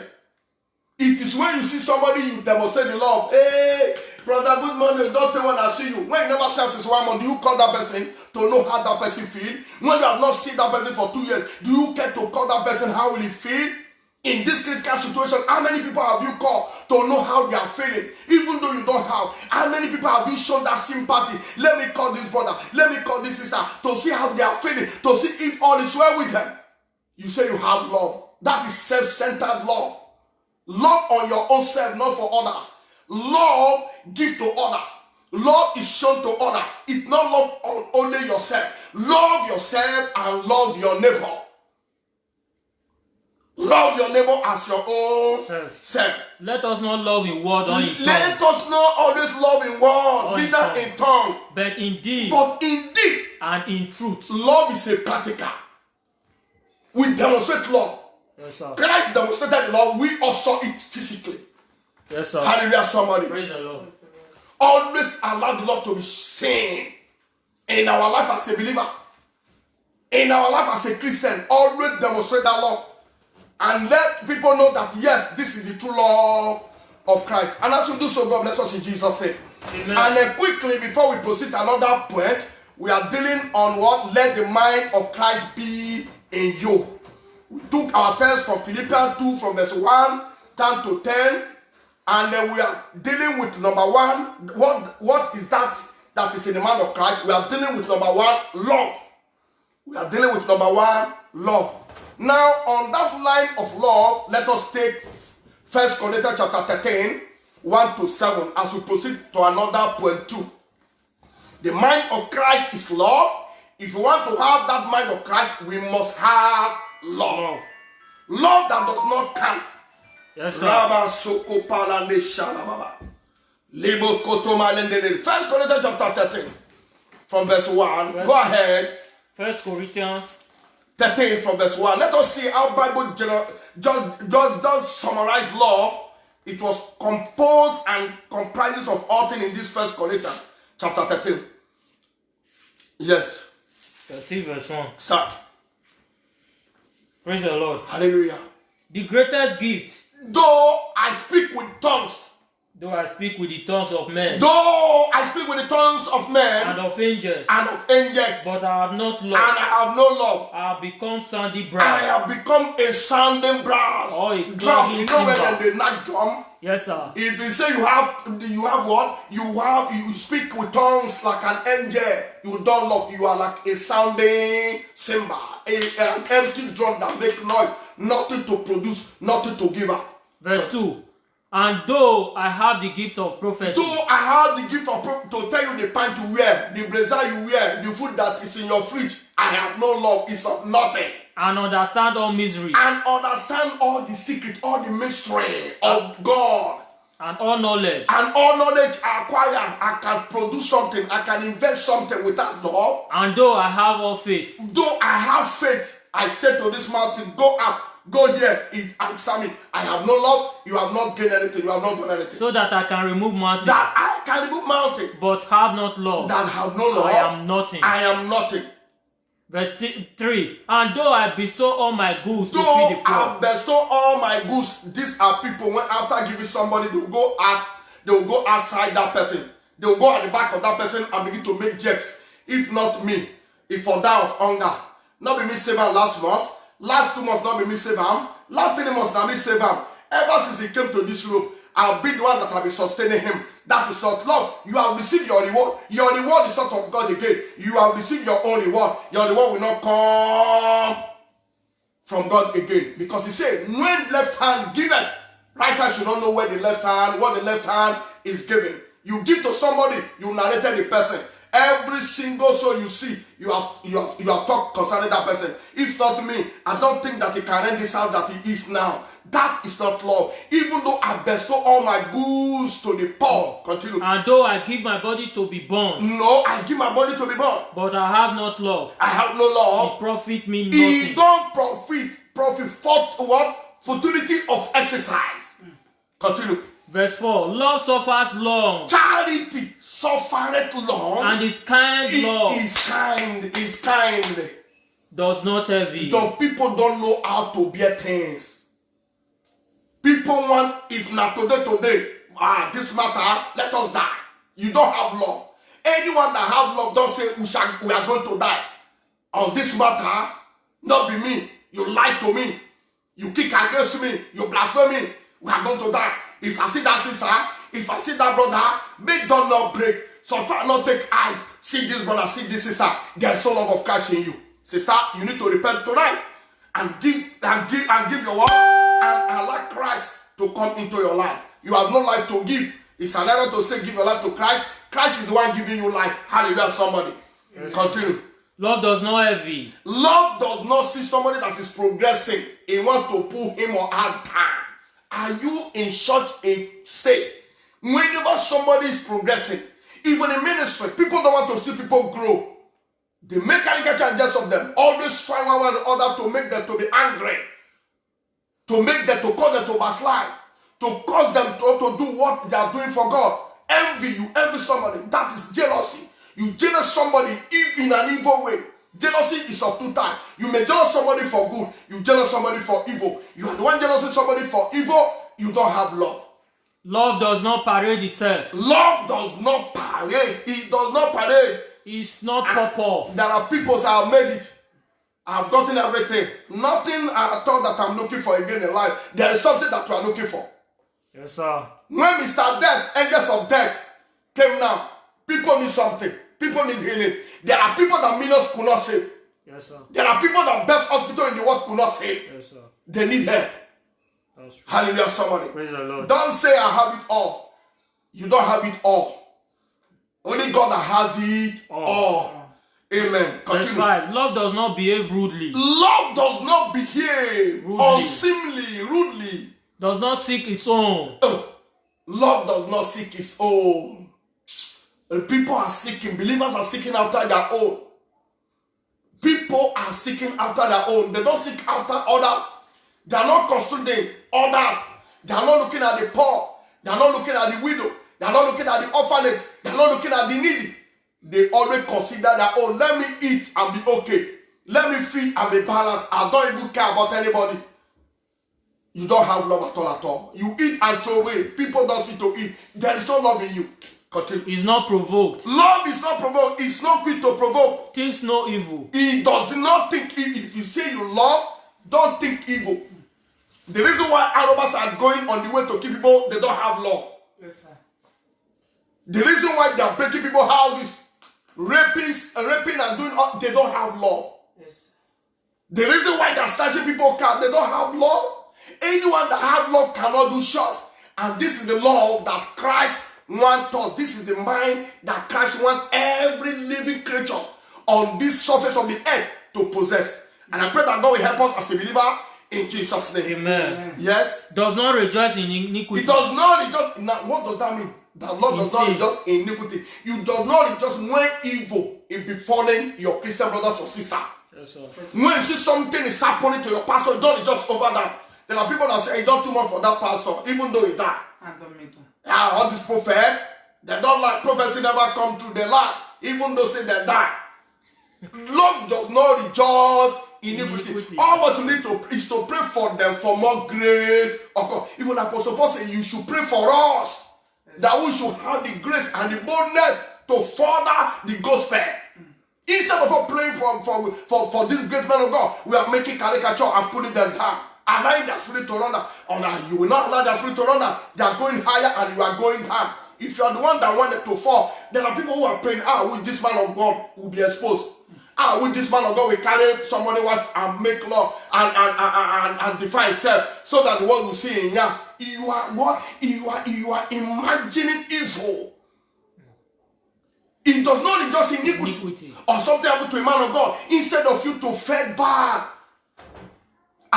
It is when you see somebody, you demonstrate the love. Hey, brother, good morning. Don't tell when I see you. When you never see since 1 month, do you call that person to know how that person feel? When you have not seen that person for 2 years, do you care to call that person how will he feel? In this critical situation, how many people have you called to know how they are feeling? Even though you don't have, how many people have you shown that sympathy? Let me call this brother, let me call this sister, to see how they are feeling, to see if all is well with them. You say you have love. That is self-centered love. Love on your own self, not for others. Love give to others. Love is shown to others. It's not love on only yourself. Love yourself and love your neighbor. Love your neighbor as your own self. Let us not love in word or in tongue. Let us not always love in word, neither in tongue. But in deed. And in truth. Love is a practical. We demonstrate love. Yes, sir. Christ demonstrated love. We also it physically. Yes, sir. Hallelujah, somebody. Praise the Lord. Always allow the Lord to be seen in our life as a believer. In our life as a Christian. Always demonstrate that love. And let people know that yes, this is the true love of Christ. And as we do so, God bless us in Jesus' name. Amen. And then quickly, before we proceed to another point, we are dealing on what? Let the mind of Christ be in you. We took our text from Philippians 2 from verse 1 down to 10. And then we are dealing with number 1. What is that is in the mind of Christ? We are dealing with number 1, love. We are dealing with number 1, love. Now, on that line of love, let us take 1 Corinthians chapter 13, 1 to 7, as we proceed to another point 2. The mind of Christ is love. If you want to have that mind of Christ, we must have love. Love that does not count. Yes, sir. 1 Corinthians chapter 13, from verse 1. Go ahead. 1 Corinthians 13 from verse 1. Let us see how Bible just summarize love. It was composed and comprises of all things in this 1 Corinthians chapter 13. Yes. 13 verse 1. Sir. Praise the Lord. Hallelujah. The greatest gift. Though I speak with tongues. Though I speak with the tongues of men. Though I speak with the tongues of men. And of angels. But I have not love. And I have no love. I have become sounding brass. I have become a sounding brass. Or a drum. You know when they knock drum? Yes, sir. If you say you have what? You speak with tongues like an angel. You don't love. You are like a sounding cymbal. An empty drum that make noise. Nothing to produce. Nothing to give up. Verse 2. And though I have the gift of prophecy. Though I have the gift of prophecy to tell you the pant you wear, the blazer you wear, the food that is in your fridge, I have no love. It's of nothing. And understand all misery. And understand all the secret, all the mystery of God. And all knowledge. And all knowledge I acquire. I can produce something. I can invest something without love. And though I have all faith. Though I have faith, I said to this mountain, go up. Go here, it answer me. I have no love, you have not gained anything, you have not done anything. So that I can remove mountains. That I can remove mountains. But have not love. That have no love. I am nothing. I am nothing. Verse 3. And though I bestow all my goods to feed the poor. I bestow all my goods. These are people when after giving somebody, they will go outside that person. They will go at the back of that person and begin to make jokes. If not me, if for die of hunger. Not be me save him last month. Last 2 months not be me save him. Last 3 months not me save him. Ever since he came to this room, I'll be the one that will be sustaining him. That is not love. You have received your reward. Your reward is not of God again. You have received your own reward. Your reward will not come from God again. Because he said, when left hand given, right hand should not know where the left hand is given. You give to somebody, you narrated the person. Every single soul you see, you have talked concerning that person. If not me, I don't think that he can rent this house that he is now. That is not love. Even though I bestow all my goods to the poor. Continue. And though I give my body to be burned. No, I give my body to be burned. But I have not love. I have no love. It profit me nothing. It don't profit for what? Futility of exercise. Continue. Verse 4. Love suffers long. Charity suffereth long. And is kind love. Is kind. Does not envy. People don't know how to bear things. People want, if not today, this matter, let us die. You don't have love. Anyone that have love don't say we are going to die. On this matter, not be me. You lie to me. You kick against me. You blaspheme me. We are going to die. If I see that sister, if I see that brother, make don't not break. So far not take eyes. See this brother, see this sister. There's so love of Christ in you. Sister, you need to repent tonight and give your word and allow Christ to come into your life. You have no life to give. It's an error to say give your life to Christ. Christ is the one giving you life. Hallelujah, somebody. Yes. Continue. Love does not envy. Love does not see somebody that is progressing. He wants to pull him or her down. Are you in such a state? Whenever somebody is progressing, even in ministry, people don't want to see people grow. They make caricatures of them, always trying one or other to make them to be angry, to make them, to cause them to backslide, to cause them to do what they are doing for God. Envy, you envy somebody, that is jealousy. You jealous somebody in an evil way. Jealousy is of two types. You may jealous somebody for good, you jealous somebody for evil. You are the one jealous somebody for evil, you don't have love. Love does not parade itself. Love does not parade. It does not parade. It's not pop off. There are people that have made it. I've gotten everything. Nothing I thought that I'm looking for again in life. There is something that you are looking for. Yes, sir. When Mr. Death, angels of death, came now, people need something. People need healing. There are people that millions could not save. Yes, sir. There are people that best hospital in the world could not save. Yes, sir. They need help. That's true. Hallelujah, somebody. Praise the Lord. Don't say I have it all. You don't have it all. Only God that has it all. Amen. Verse 5. Love does not behave rudely. Love does not behave rudely. Unseemly, rudely. Does not seek its own. Love does not seek its own. People are seeking, believers are seeking after their own. People are seeking after their own. They don't seek after others. They are not considering others. They are not looking at the poor. They are not looking at the widow. They are not looking at the orphanage. They are not looking at the needy. They always consider their own. Let me eat and be okay. Let me feed and be balanced. I don't even care about anybody. You don't have love at all. You eat and throw away. People don't see to eat. There is no love in you. Continue. It's not provoked. Love is not provoked. It's not quick to provoke. Thinks no evil. He does not think evil. If you say you love, don't think evil. The reason why Arabs are going on the way to kill people, they don't have love. Yes, sir. The reason why they are breaking people's houses, raping and doing all, they don't have love. Yes. The reason why they are snatching people's cars, they don't have love. Anyone that has love cannot do shots. And this is the love that Christ wants us. This is the mind that Christ wants every living creature on this surface of the earth to possess. And I pray that God will help us as a believer in Jesus' name. Amen. Yes. Does not rejoice in iniquity. It does not rejoice. Now, what does that mean? That Lord does not rejoice in iniquity. You does not rejoice when evil is befalling your Christian brothers or sisters. Yes, sir. When you see something is happening to your pastor, you don't rejoice over that. There are people that say, hey, don't too much for that pastor, even though he died. All these prophets, they don't like prophecy never come true. They lie, even though say they die. Lord does not rejoice in iniquity. All what you need to is to pray for them for more grace. Even Apostle Paul said, you should pray for us. Yes. That we should have the grace and the boldness to further the gospel. Instead of praying for this great man of God, we are making caricature and putting them down. Allowing their spirit to run down. You will not allow their spirit to run down. They are going higher and you are going down. If you are the one that wanted to fall, there are people who are praying, with this man of God will be exposed. With this man of God will carry somebody's wife and make love and defy itself so that the world will see in yes. You are what? You are imagining evil. It does not rejoice in iniquity or something happened to a man of God instead of you to fed bad.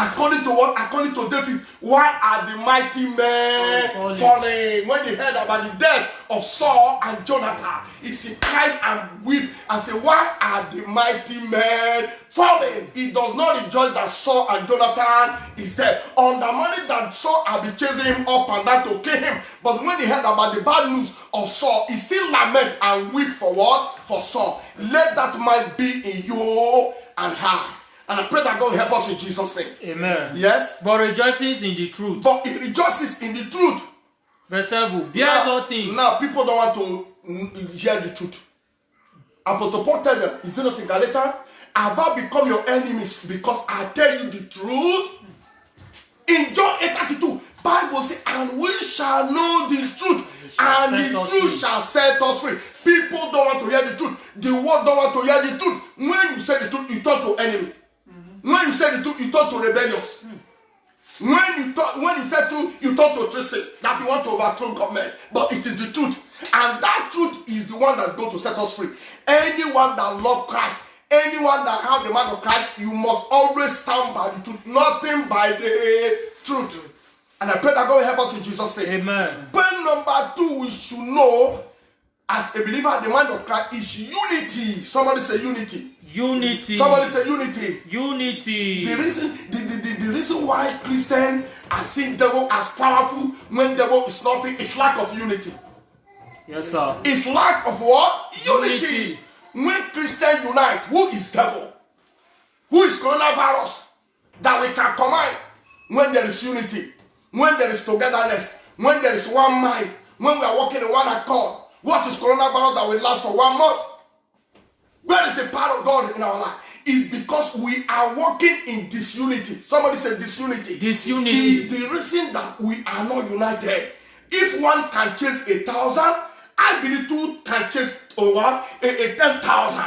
According to what? According to David, why are the mighty men falling? When he heard about the death of Saul and Jonathan, he cried and wept and said, why are the mighty men falling? He does not rejoice that Saul and Jonathan is dead. On the money that Saul had been chasing him up and down to kill him. But when he heard about the bad news of Saul, he still lament and weep for what? For Saul. Let that mind be in you and her. And I pray that God will help us in Jesus' name. Amen. Yes. But rejoices in the truth. But he rejoices in the truth. Verse 7. Bears all things. Now people don't want to hear the truth. Apostle Paul tells them, is it not in Galatians? Have I become your enemies because I tell you the truth? In John 8:32, Bible says, and we shall know the truth, and the truth shall set us free. People don't want to hear the truth. The world don't want to hear the truth. When you say the truth, you turn to enemy. When you say the truth, you turn to rebellious. When you tell truth, you turn to treason, that you want to overthrow government. But it is the truth. And that truth is the one that's going to set us free. Anyone that loves Christ, anyone that has the mind of Christ, you must always stand by the truth, nothing by the truth. And I pray that God will help us in Jesus' name. Amen. Point number 2, we should know, as a believer, the mind of Christ is unity. Somebody say unity. Unity. Somebody say unity. Unity. The reason why Christians are seeing devil as powerful when devil is nothing is lack of unity. Yes, sir. It's lack of what? Unity. When Christians unite, who is devil? Who is coronavirus? That we can combine when there is unity, when there is togetherness, when there is one mind, when we are working in one accord. What is coronavirus that will last for 1 month? Where is the power of God in our life? It's because we are working in disunity. Somebody said disunity. Disunity. The reason that we are not united. If one can chase 1,000, I believe 2 can chase 10,000.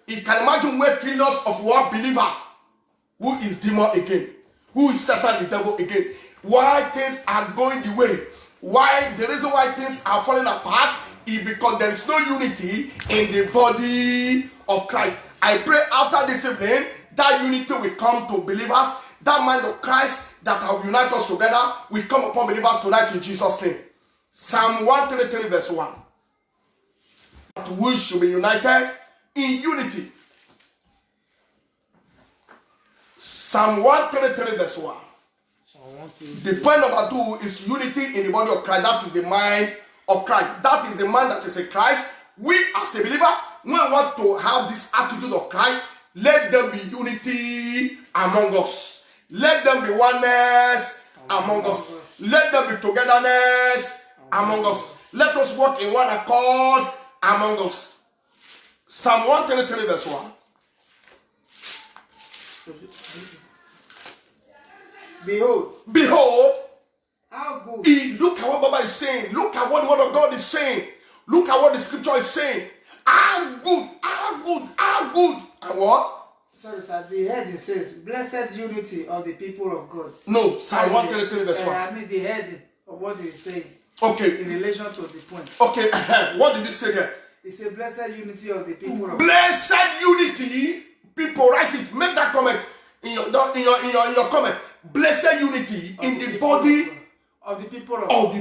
You can imagine where trillions of what believers. Who is demon again? Who is Satan the devil again? Why things are going the way? Why the reason why things are falling apart is because there is no unity in the body of Christ. I pray after this evening that unity will come to believers. That mind of Christ that will unite us together will come upon believers tonight in Jesus' name. Psalm 133 verse 1. We should be united in unity. Psalm 133 verse 1. The point number 2 is unity in the body of Christ. That is the mind of Christ. That is the man that is in Christ. We as a believer, when we want to have this attitude of Christ, let there be unity among us. Let there be oneness among us. Let there be togetherness among us. Let us walk in one accord among us. Psalm 133 verse 1. Behold, how good. Look at what Baba is saying. Look at what the word of God is saying. Look at what the scripture is saying. How good. And what? Sorry, sir. The heading says, blessed unity of the people of God. No, Psalm 133 verse 1. I mean the heading of what he's saying. Okay. In relation to the point. Okay, what did he say there? He said, blessed unity of the people of God. Blessed unity. People write it. Make that comment in your comment. Blessed unity in the body of the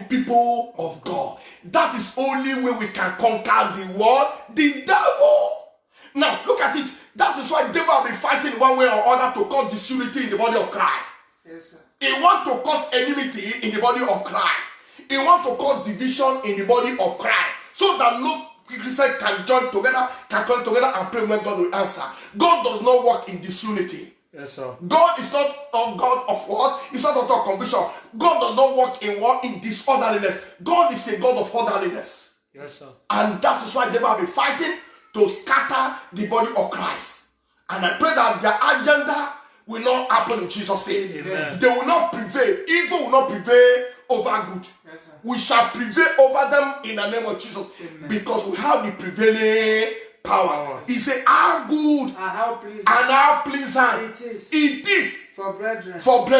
people of God. That is only way we can conquer the world, the devil. Now look at it. That is why devil will be fighting one way or other to cause disunity in the body of Christ. Yes, sir. He wants to cause enmity in the body of Christ. He wants to cause division in the body of Christ, so that no Christian can join together, can come together and pray when God will answer. God does not work in disunity. Yes, sir. God is not a God of what? He's not a God of confusion. God does not work in what? In disorderliness. God is a God of orderliness. Yes, sir. And that is why they will be fighting to scatter the body of Christ. And I pray that their agenda will not happen in Jesus' name. Amen. They will not prevail. Evil will not prevail over good. Yes, sir. We shall prevail over them in the name of Jesus. Amen. Because we have the prevailing power. He said, how good and how pleasant, it is for brethren to dwell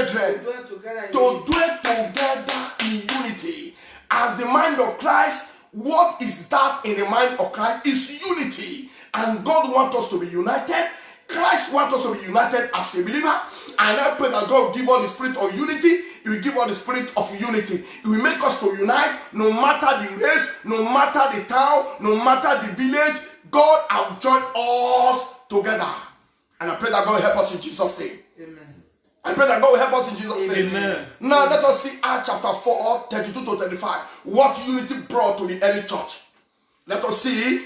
together in unity. As the mind of Christ, what is that in the mind of Christ? Is unity. And God wants us to be united. Christ wants us to be united as a believer. And I pray that God will give us the spirit of unity. He will give us the spirit of unity. He will make us to unite no matter the race, no matter the town, no matter the village. God has joined us together. And I pray that God will help us in Jesus' name. Amen. I pray that God will help us in Jesus' name. Amen. Now let us see Acts chapter 4, 32 to 35. What unity brought to the early church. Let us see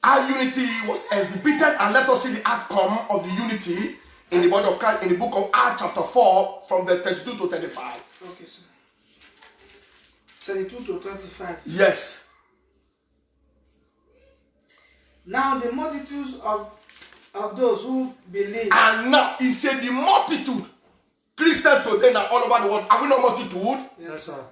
how unity was exhibited, and let us see the outcome of the unity in the body of Christ in the book of Acts chapter 4 from verse 32 to 35. Okay, sir. 32 to 35. Yes. Now the multitudes of those who believe. And now he said the multitude. Christians today now all over the world. Are we not multitude? Yes, sir.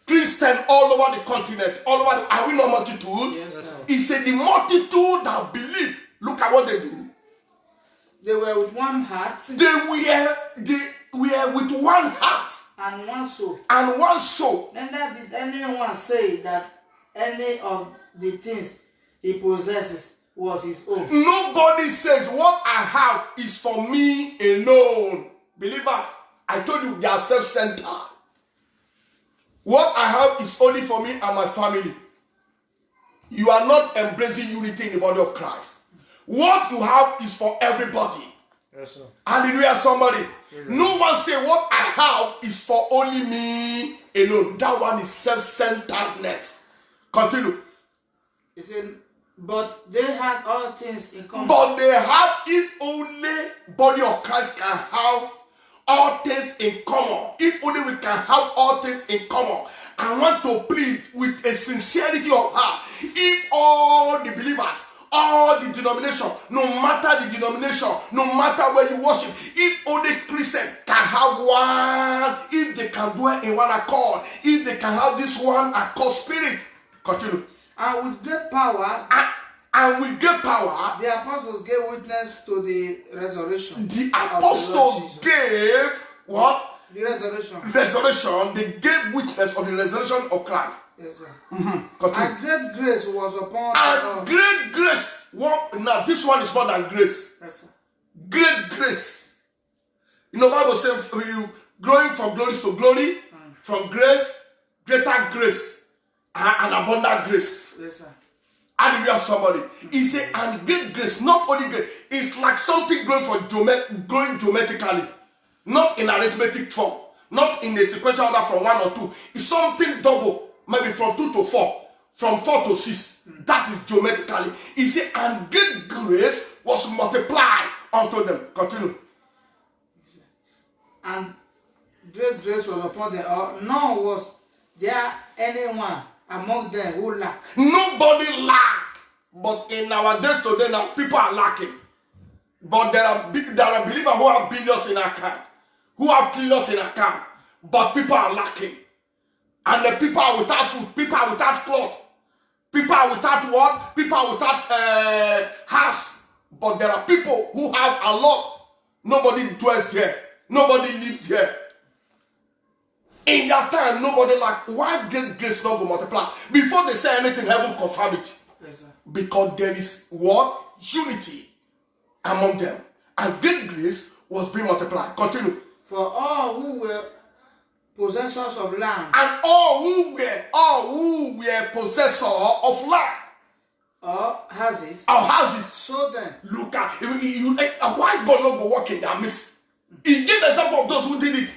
Christians all over the continent, all over the, are we not multitude? Yes, sir. He said the multitude that believe. Look at what they do. They were with one heart. They were with one heart And one soul. and one soul. Neither did anyone say that any of the things he possesses was his own. Nobody says what I have is for me alone. Believers, I told you they are self-centered. What I have is only for me and my family. You are not embracing unity in the body of Christ. What you have is for everybody. Yes, sir. Hallelujah, somebody. No one say what I have is for only me alone. That one is self-centeredness. Continue. He said, but they had all things in common. But they have, if only body of Christ can have all things in common. If only we can have all things in common. I want to plead with a sincerity of heart. If all the believers, all the denomination, no matter the denomination, no matter where you worship, if only Christians can have one, if they can dwell in one accord, if they can have this one accord spirit. Continue. And with great power, and with great power, the apostles gave witness to the resurrection. the apostles gave what? The resurrection. Resurrection. They gave witness of the resurrection of Christ. Yes, sir. Continue. And great grace was upon And great grace. Now this one is more than grace. Yes, sir. Great grace. You know, Bible says growing from glory to glory, from grace, greater grace, and abundant grace. Yes, sir. Hallelujah, somebody. He said, and great grace, not only grace. It's like something growing geometrically, not in arithmetic form, not in a sequential order from 1 or 2. It's something double, maybe from 2 to 4, from 4 to 6. That is geometrically. He said, and great grace was multiplied unto them. Continue. And great grace was upon them all. Nor was there anyone among them who lacked. Nobody lack. But in our days today now, people are lacking. But there are believers who have billions in account, who have trillions in account, but people are lacking. And the people are without food, people are without cloth, people are without what? People are without house. But there are people who have a lot. Nobody dwells there. Nobody lives there. In that time, nobody like, why great grace not go multiply? Before they say anything, heaven confirm it. Yes, sir. Because there is what? Unity among them. And great grace was being multiplied. Continue. For all who were possessors of land, And all who were possessors of land or houses, or houses. sold them. Look at why God not go work in their midst. He gave the example of those who did it.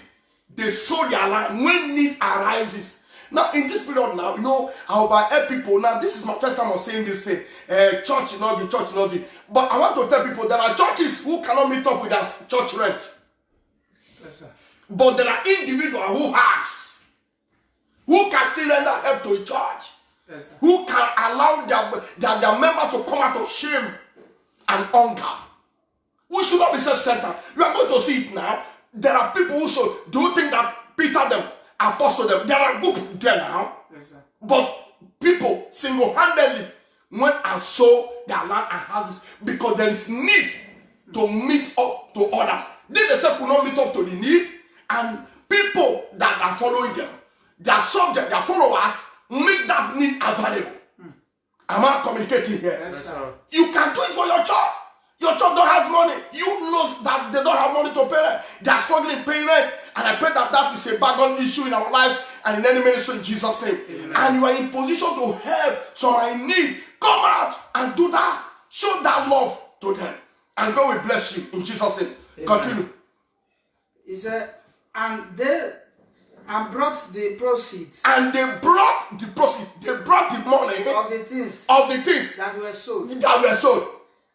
They sold their land when need arises. Now, in this period now, you know, I will help people. Now, this is my first time of saying this thing. Church, you know, the church, you know, the. But I want to tell people there are churches who cannot meet up with their church rent. Yes, sir. But there are individuals who ask, who can still render help to a church, Yes, sir. who can allow their members to come out of shame and hunger. We should not be self-centered. You are going to see it now. There are people who so do you think that Peter them, apostle them, there are groups there now. Yes, sir. But people single-handedly went and sold their land and houses because there is need to meet up to others. They themselves could not meet up to the need, and people that are following them, their subject, their followers, make that need available. Am I communicating here? Yes, sir. You can do it for your church. Your church don't have money. You know that they don't have money that is a background issue in our lives and in any ministry in Jesus' name. Amen. And you are in position to help someone in need, come out and do that. Show that love to them. And God will bless you in Jesus' name. Amen. Continue. He said, and brought the proceeds. And they brought the proceeds. They brought the money of the things that were sold.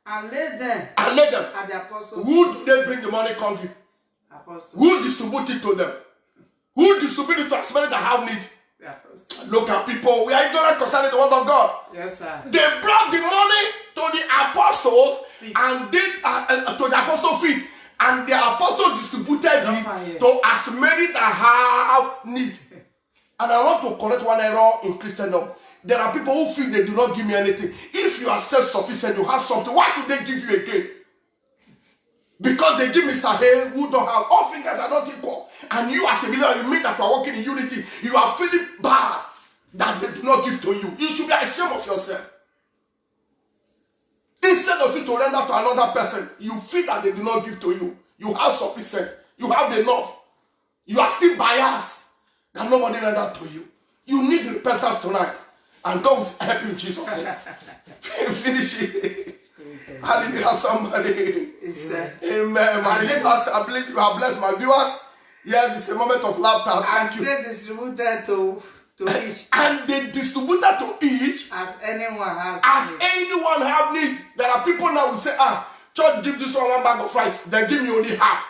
And laid them at the apostles' feet. Who did they bring the money come give? Apostles. Who distributed it to them? Who distributed it to as many that have need? Look at people. We are ignorant concerning the word of God. Yes, sir. They brought the money to the apostles and did to the apostles' feet. And the apostles distributed it to as many that have need. And I want to correct one error in Christendom. There are people who feel they do not give me anything. If you are self-sufficient, you have something, why should they give you again? Because they give Mr. Hay who don't have. All fingers are not equal. And you as a believer, you mean that you are working in unity. You are feeling bad that they do not give to you. You should be ashamed of yourself. Instead of you to render to another person, you feel that they do not give to you. You have sufficient. You have enough. You are still biased that nobody rendered to you. You need repentance tonight. And God will help you in Jesus' name. Finish it. Hallelujah, somebody. Amen. My viewers, I believe you have blessed my viewers. Yes, it's a moment of laughter. Thank you. And they distributed to each. And they distributed to each. As anyone has need. Anyone have need. There are people now who say, church give this one bag of rice. They give me only half.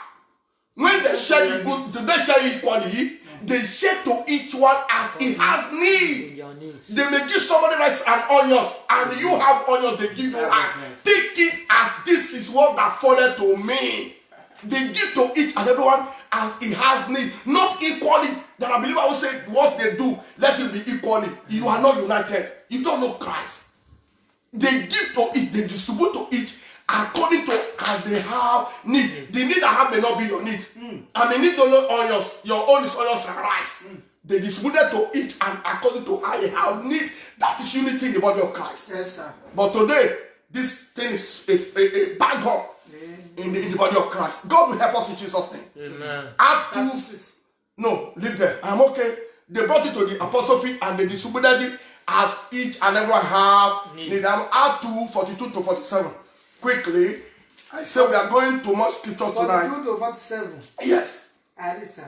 When they share the good, do they share equally? They share to each one as he has need. They may give somebody rice and onions, and you have onions, they give you half. Take it as this is what that fallen to me. They give to each and everyone as he has need, not equally. There are believers who say what they do, let it be equally. You are not united. You don't know Christ. They give to each, they distribute to each according to as they have need. The need I have may not be your need. I may need only onions. Your own is onions and rice. They distributed to each and according to how they have need. That is unity in the body of Christ. Yes, sir. But today, this thing is a background in the body of Christ. God will help us in Jesus' name. Amen. No, leave there. I'm okay. They brought it to the apostles' feet and they distributed it as each and everyone have need. Act 2, 42 to 47. Quickly, I say we are going to more scripture tonight. 42 to 47. Yes. Listen.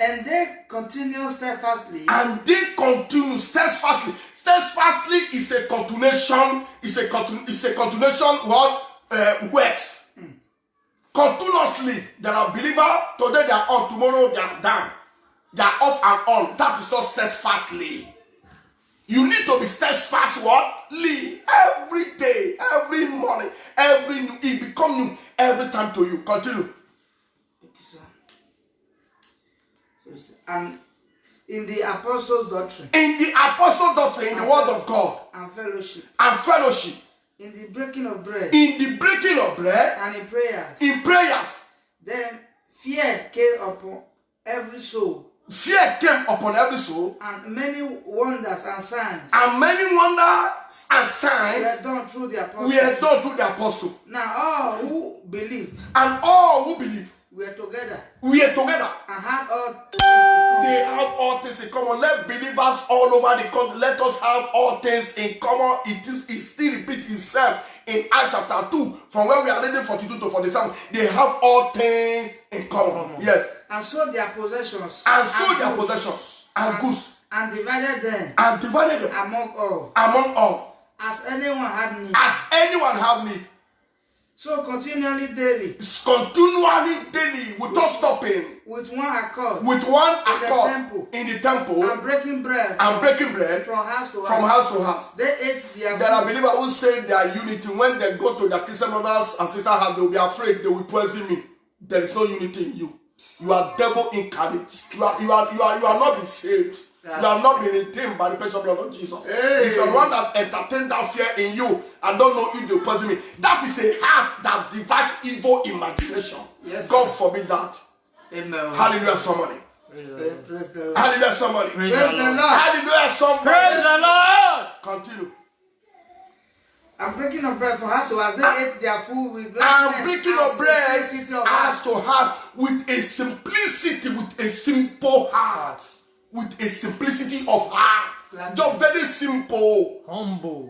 And they continue steadfastly. And they continue steadfastly. Steadfastly is a continuation. It's a continuation. What works. Continuously, there are believers. Today they are on. Tomorrow they are down. They are off and on. That is not steadfastly. You need to be steadfast. What? Every day, every morning, every new. It becomes new every time to you. Continue. And in the apostles' doctrine. In the apostles' doctrine, in the word of God. And fellowship. And fellowship. In the breaking of bread. In the breaking of bread. And in prayers. In prayers. Then fear came upon every soul. Fear came upon every soul. And many wonders and signs. And many wonders and signs were done through the apostles. Were done through the apostles. Now all who believed. And all who believed. We are together. We are together. And had all things in common. They have all things in common. Let believers all over the country, let us have all things in common. It still repeats itself in Acts chapter 2, from where we are reading 42 to 47. They have all things in common. Yes. And sold their possessions. And sold their possessions. And goods. And divided them. And divided them. Among all. Among all. As anyone had need. As anyone have need. So continually daily. Continually daily, without stopping. With one accord. With one accord. In the temple. And breaking bread. And breaking bread. From house to house. From house to house. They ate their food. There are believers who say they are unity. When they go to their Christian brothers and sisters house, they will be afraid they will poison me. There is no unity in you. You are devil incarnate. You are not been saved. You have not been redeemed by the precious blood of Jesus. Hey. It's the one that entertained that fear in you. I don't know if they poison me. That is a heart that devises evil imagination. Yes, God forbid that. Amen. Hallelujah, somebody. Praise the Lord. Hallelujah, somebody. Praise the Lord. Hallelujah, somebody. Praise the Lord. Continue. And breaking of bread from heart to heart, as they ate their food with gladness. And breaking of bread has to heart with a simplicity, with a simple heart, with a simplicity of heart. Just very simple,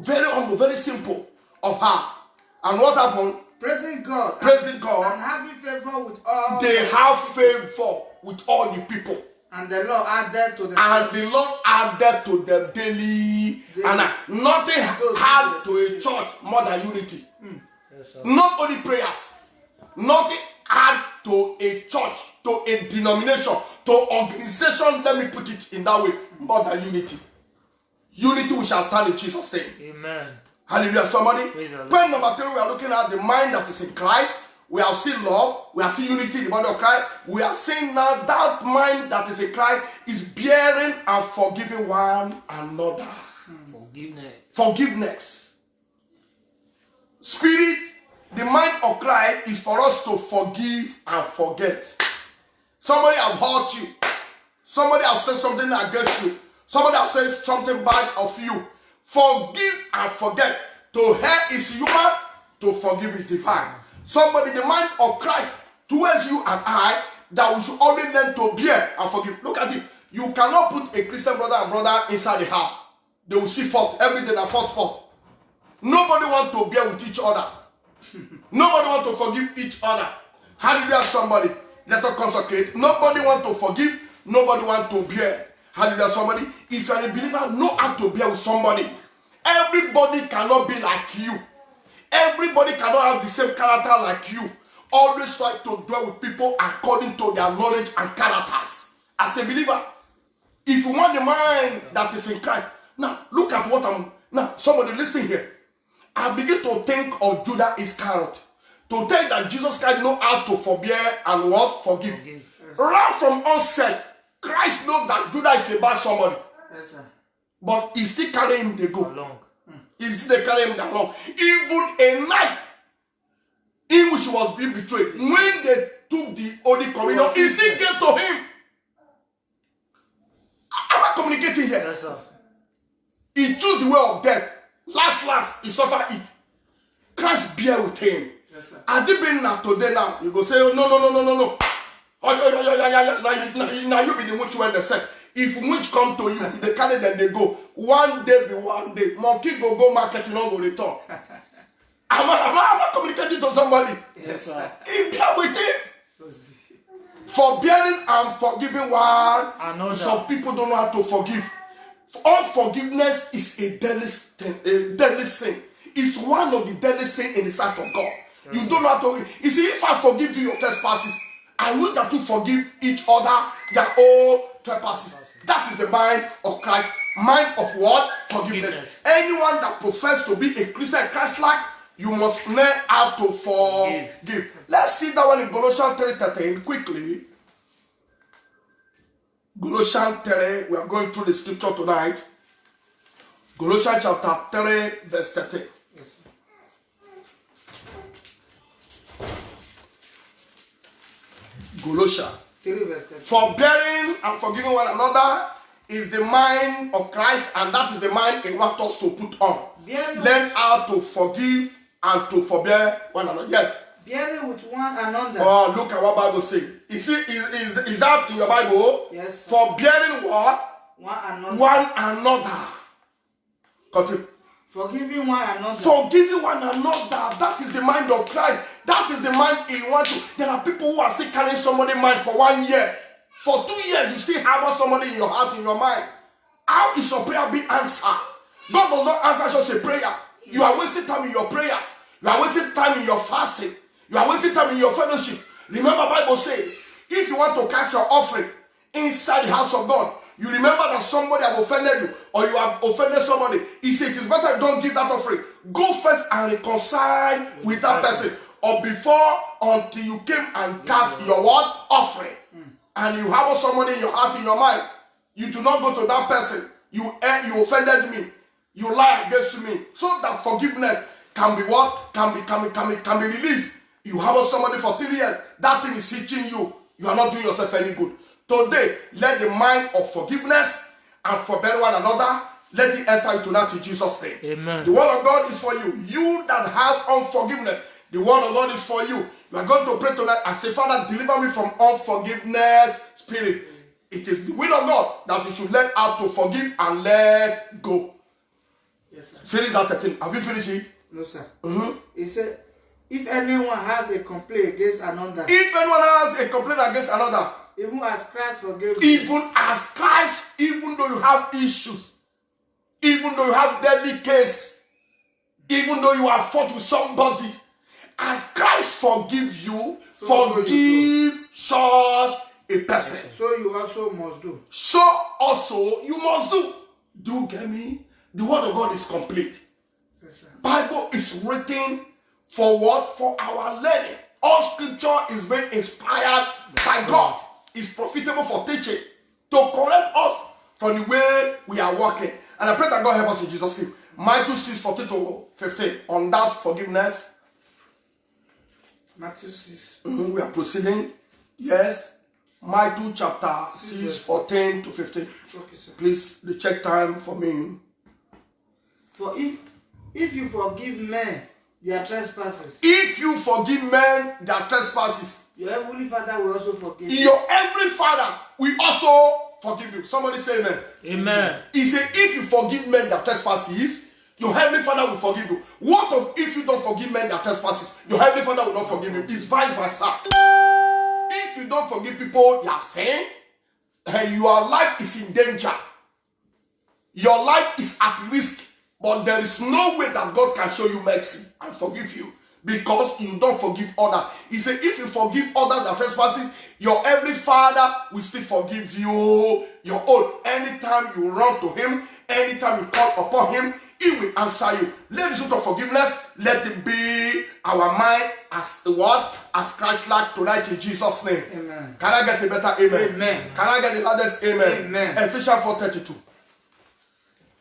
very simple of heart. And what happened? Praising God. And having favor with all. They have favor with all the people. And the Lord added to them. And the Lord added to them daily. And nothing had to a church more than unity. Yes, not only prayers. Nothing had to a church, to a denomination, to organization. Let me put it in that way. More than unity. Unity we shall stand in Jesus' name. Amen. Hallelujah, somebody. Point number 3, we are looking at the mind that is in Christ. We have seen love. We have seen unity in the body of Christ. We are seeing now that mind that is in Christ is bearing and forgiving one another. Forgiveness. Spirit, the mind of Christ is for us to forgive and forget. Somebody have hurt you. Somebody has said something against you. Somebody has said something bad of you. Forgive and forget. To err is human, to forgive is divine. Somebody, the mind of Christ towards you and I, that we should only learn to bear and forgive. Look at it. You cannot put a Christian brother and brother inside the house. They will see fault every day and fault. Nobody wants to bear with each other. Nobody wants to forgive each other. Hallelujah, somebody. Let us consecrate. Nobody wants to forgive. Nobody wants to bear. Hallelujah, somebody. If you are a believer, know how to bear with somebody. Everybody cannot be like you. Everybody cannot have the same character like you. Always try to dwell with people according to their knowledge and characters. As a believer, if you want the mind that is in Christ, now look at what now somebody listening here. I begin to think of Judas Iscariot. To tell that Jesus Christ knows how to forbear and what? Forgive. Right from onset, Christ knows that Judas is about somebody. Yes, sir. But he still carry him, they go. Along. He still carry him along. Even a night in which he was being betrayed, when they took the Holy Communion, he still gave to him. Am I communicating here? Yes, sir. He chose the way of death. Last, he suffered it. Christ bear with him. Yes, sir. Has it been now today now? You go say, oh, no. Now you be the witch when they said. If witch come to you, they carry them, they go. One day be one day. Monkey go market, you know, go return. Am I communicating to somebody? Yes, sir. He bear with him. Forbearing and forgiving one. Another. Some people don't know how to forgive. Unforgiveness is a deadly sin. It's one of the deadly sins in the sight of God. Yes. You don't know how to. You see, if I forgive you your trespasses, I will that you forgive each other their own trespasses. That is the mind of Christ. Mind of what? Forgiveness. Anyone that professes to be a Christian Christ-like, you must learn how to forgive. Let's see that one in Colossians 3:13 quickly. Colossians 3, we are going through the scripture tonight. Colossians chapter 3, verse 13. Colossians 3, verse 13. Forbearing and forgiving one another is the mind of Christ, and that is the mind he wants us to put on. Learn how to forgive and to forbear one another. Yes. Bearing with one another. Oh, look at what Bible says. Is that in your Bible? Yes. Forbearing what? One another. Continue. Forgiving one another. Forgiving one another. That is the mind of Christ. That is the mind he wants to. There are people who are still carrying somebody's mind for 1 year. For 2 years, you still have somebody in your heart, in your mind. How is your prayer being answered? God does not answer just a prayer. You are wasting time in your prayers. You are wasting time in your fasting. You are wasting time in your fellowship. Remember, Bible says, if you want to cast your offering inside the house of God, you remember that somebody have offended you, or you have offended somebody. He said, it is better you don't give that offering. Go first and reconcile with that person, or before, until you came and cast your what? Offering. And you have somebody in your heart, in your mind. You do not go to that person. You offended me. You lie against me. So that forgiveness can be what? Can be released. You have somebody for 3 years. That thing is hitting you. You are not doing yourself any good. Today, let the mind of forgiveness and forbear one another let it enter you tonight in Jesus' name. Amen. The word of God is for you. You that has unforgiveness, the word of God is for you. You are going to pray tonight and say, Father, deliver me from unforgiveness spirit. It is the will of God that you should learn how to forgive and let go. Yes, sir. Finish that 13. Have you finished it? No, sir. He said, if anyone has a complaint against another, If anyone has a complaint against another, even as Christ forgave you, even as Christ, even though you have issues, even though you have deadly case, even though you have fought with somebody, as Christ forgives you, forgive such a person. so you also must do. So also you must do. Do you get me? The word of God is complete. Yes, sir. Bible is written for what? For our learning. All scripture is being inspired by God. It's profitable for teaching, to correct us from the way we are walking. And I pray that God help us in Jesus' name. Matthew 6:14-15. On that forgiveness. Matthew 6. We are proceeding. Yes. Matthew chapter 6:14-15. Okay, sir. Please, the check time for me. For if you forgive men their trespasses, If you forgive men their trespasses, your heavenly Father will also forgive you. your heavenly Father will also forgive you. Somebody say amen. Amen. He said, if you forgive men their trespasses, your heavenly Father will forgive you. What if you don't forgive men their trespasses? Your heavenly Father will not forgive you. It's vice versa. If you don't forgive people their sin, your life is in danger. Your life is at risk. But there is no way that God can show you mercy and forgive you, because you don't forgive others. He said, if you forgive others their trespasses, your heavenly Father will still forgive you your own. Anytime you run to him, anytime you call upon him, he will answer you. Let the spirit of forgiveness, let it be our mind as what? As Christ-like tonight in Jesus' name. Amen. Can I get a better amen? Amen. Can I get the loudest amen? Amen. Ephesians 4:32.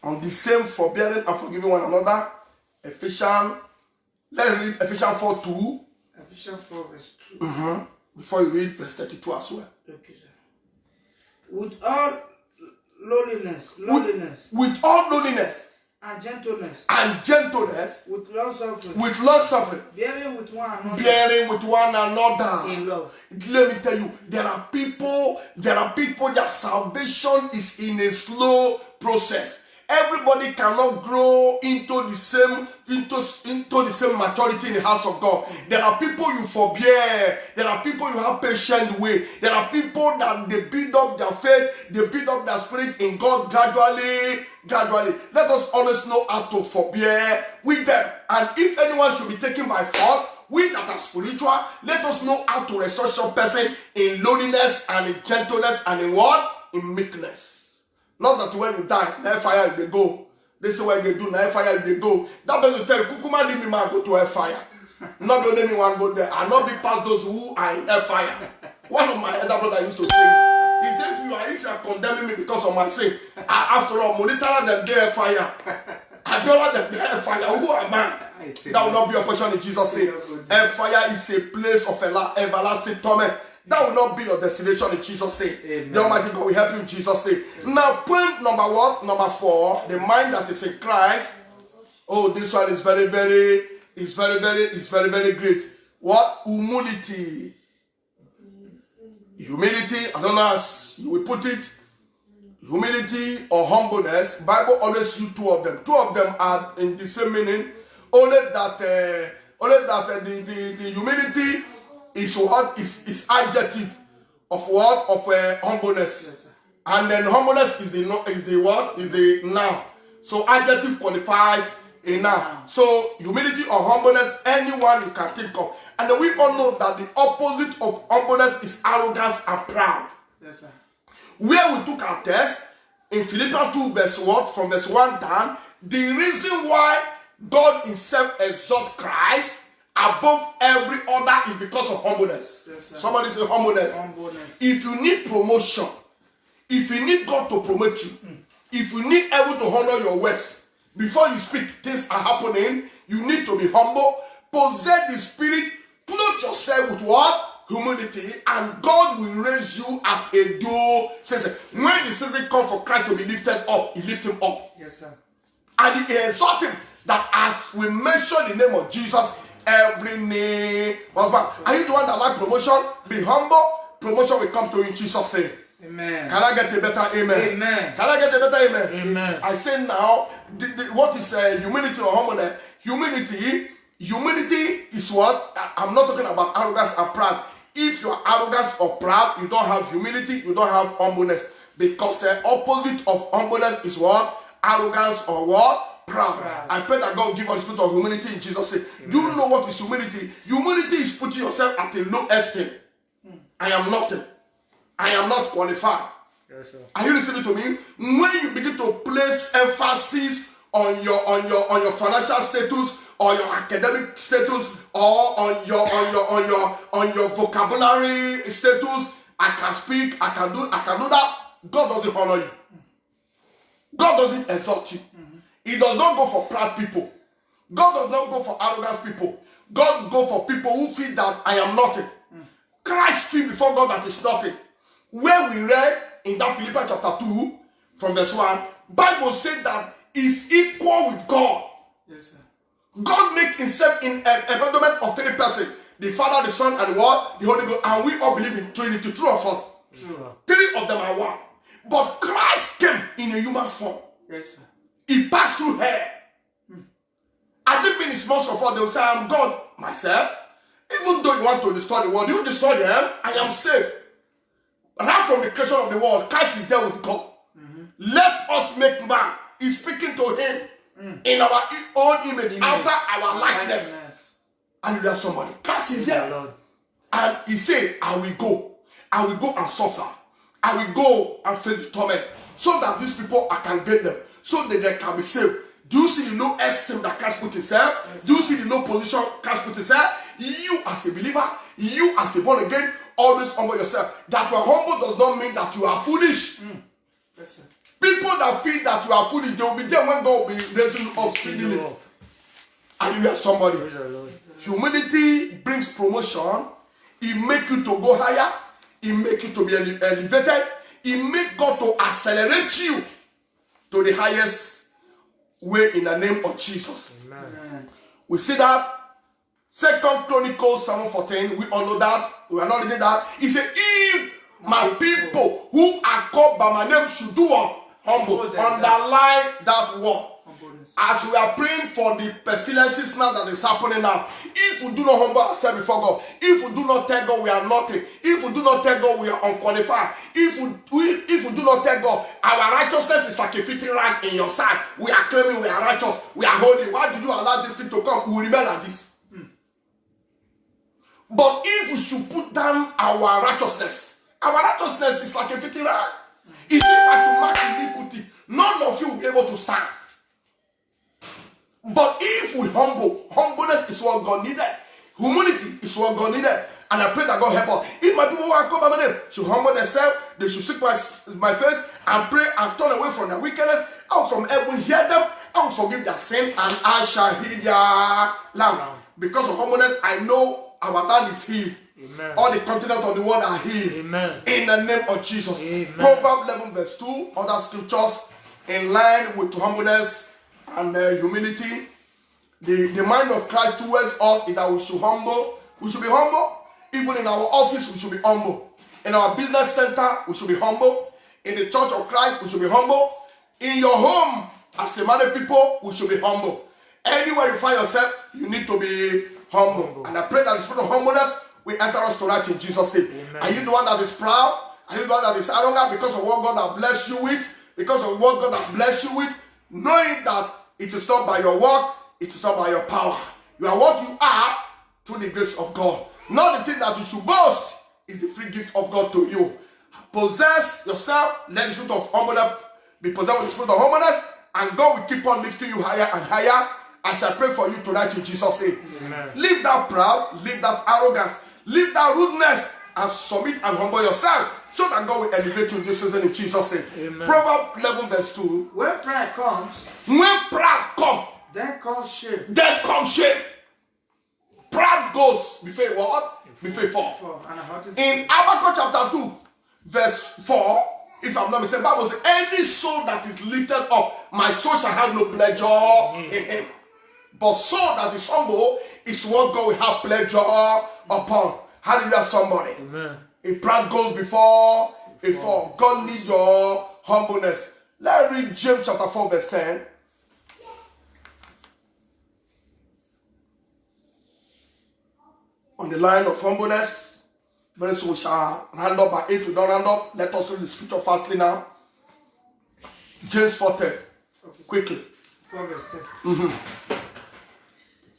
On the same forbearing and forgiving one another. Ephesians, let's read Ephesians 4:2. Ephesians 4 verse 2. Before you read verse 32 as well. Okay, sir. With all lowliness, With all lowliness and gentleness, with long suffering, bearing with one another in love. Let me tell you, there are people that salvation is in a slow process. Everybody cannot grow into the same maturity in the house of God. There are people you forbear. There are people you have patience with. There are people that they build up their faith, they build up their spirit in God gradually. Let us always know how to forbear with them. And if anyone should be taken by fault, we that are spiritual, let us know how to restore some person in lowliness and in gentleness and in what? In meekness. Not that when you die, now fire they go. This is what they do, now fire they go. That person tell you, Kukuma leave me man go to hellfire. Not be only me one go there. I not be past those who are in hellfire. One of my elder brother used to say, he said, if you are condemning me because of my sin, after all, monitor them there fire. I build them there fire. Who am I? That will not be your portion in Jesus' name. Hellfire is a place of everlasting torment. That will not be your destination in Jesus' name. Amen. The Almighty God will help you in Jesus' name. Amen. Now, point number 4, the mind that is in Christ. Oh, this one is very, very great. What? Humility. Humility, I don't know as you will put it. Humility or humbleness. Bible always use two of them. Two of them are in the same meaning. Only that the humility is what is adjective of what? Of humbleness. Yes, and then humbleness is the what? Is the noun. So adjective qualifies a noun. So humility or humbleness, anyone you can think of. And then we all know that the opposite of humbleness is arrogance and proud. Yes, sir. Where we took our test in Philippians 2 verse 1, from verse 1 down, the reason why God himself exalts Christ above every other is because of humbleness. Yes, somebody say humbleness. If you need promotion, if you need God to promote you, if you need able to honor your words, before you speak, things are happening, you need to be humble, possess the spirit, clothe yourself with what? humility, and God will raise you at a due season. When the season comes for Christ to be lifted up, he lifts him up. Yes, sir. And he exalted him that as we mention the name of Jesus, every knee must bow. Are you the one that like promotion? Be humble. Promotion will come to you in Jesus' name. Amen. Can I get a better amen? Amen. Can I get a better amen? Amen. I say now, what is humility or humbleness? Humility is what? I'm not talking about arrogance and pride. If you are arrogant or proud, you don't have humility, you don't have humbleness. Because the opposite of humbleness is what? Arrogance or what? Proud. I pray that God will give us the spirit of humility in Jesus' name. Do you know what is humility? Humility is putting yourself at a low esteem. I am nothing. I am not qualified. Yes, sir. Are you listening to me? When you begin to place emphasis on your financial status or your academic status or on your vocabulary status, I can speak, I can do that. God doesn't honor you. God doesn't exalt you. He does not go for proud people. God does not go for arrogant people. God goes for people who feel that I am nothing. Christ feel before God that is nothing. When we read in that Philippians chapter 2 from verse 1, Bible said that he's equal with God. Yes, sir. God make himself in embodiment of three persons. The Father, the Son, and what? The Holy Ghost. And we all believe in Trinity. True of us. True. Three of them are one. But Christ came in a human form. Yes, sir. He passed through hell. I think in most of all, they will say, I am God myself. Even though you want to destroy the world, you destroy them, I am saved. Right from the creation of the world, Christ is there with God. Let us make man. He's speaking to him in our own image, after our likeness. And there's somebody. Christ is there. Lord. And he said, I will go and suffer. I will go and face the torment. So that these people, I can get them. So that they can be saved. Do you see the low esteem that Christ put himself? Yes. Do you see the low position Christ put himself? You as a believer, you as a born again, always humble yourself. That you are humble does not mean that you are foolish. Yes, sir. People that feel that you are foolish, they will be there when God will be raising you up speedily. And you are somebody. Humility brings promotion. It makes you to go higher. It makes you to be elevated. It makes God to accelerate you to the highest way in the name of Jesus. Amen. We see that 2 Chronicles 7:14. We all know that. We are not reading that. He said, if my people who are called by my name should do what? Humble. Underline that word. As we are praying for the pestilences now that is happening now, if we do not humble ourselves before God, if we do not tell God we are nothing, if we do not tell God we are unqualified, if we do not tell God our righteousness is like a fitting rag in your side, we are claiming we are righteous, we are holy, why did you allow this thing to come? We will remain like this. But if we should put down our righteousness is like a fitting rag. If I should mark iniquity, none of you will be able to stand. But if we humbleness is what God needed. Humility is what God needed. And I pray that God help us. If my people who are called by my name should humble themselves, they should seek my face and pray and turn away from their wickedness. I will from heaven hear them. I will forgive their sin and I shall heal their land. Because of humbleness, I know our land is healed. Amen. All the continents of the world are healed. Amen. In the name of Jesus. Amen. Proverbs 11 verse 2, other scriptures in line with humbleness and humility. The mind of Christ towards us is that we should humble. We should be humble. Even in our office, we should be humble. In our business center, we should be humble. In the church of Christ, we should be humble. In your home, as a married people, we should be humble. Anywhere you find yourself, you need to be humble. And I pray that the spirit of humbleness will enter us tonight in Jesus' name. Amen. Are you the one that is proud? Are you the one that is arrogant because of what God has blessed you with? Because of what God has blessed you with? Knowing that it is not by your work, it is not by your power. You are what you are through the grace of God. Not the thing that you should boast is the free gift of God to you. Possess yourself, let the spirit of humbleness be possessed with the spirit of humbleness, and God will keep on lifting you higher and higher as I pray for you tonight in Jesus' name. Amen. Leave that pride, leave that arrogance, leave that rudeness, and submit and humble yourself so that God will elevate you in this season in Jesus' name. Amen. Proverbs 11 verse 2. When pride comes, Then comes shame. Then comes shame. Pride goes before what? before. In Habakkuk chapter 2, verse 4, if I'm not mistaken, the Bible says, any soul that is lifted up, my soul shall have no pleasure in him. But soul that is humble is what God will have pleasure upon. Hallelujah, somebody. Amen. A pride goes before a fall. God needs your humbleness. Let's read James chapter 4, verse 10. On the line of humbleness. Very soon we shall round up by 8. We don't round up. Let us read the scripture fastly now. James 4:10. Okay. Quickly. 4 verse 10.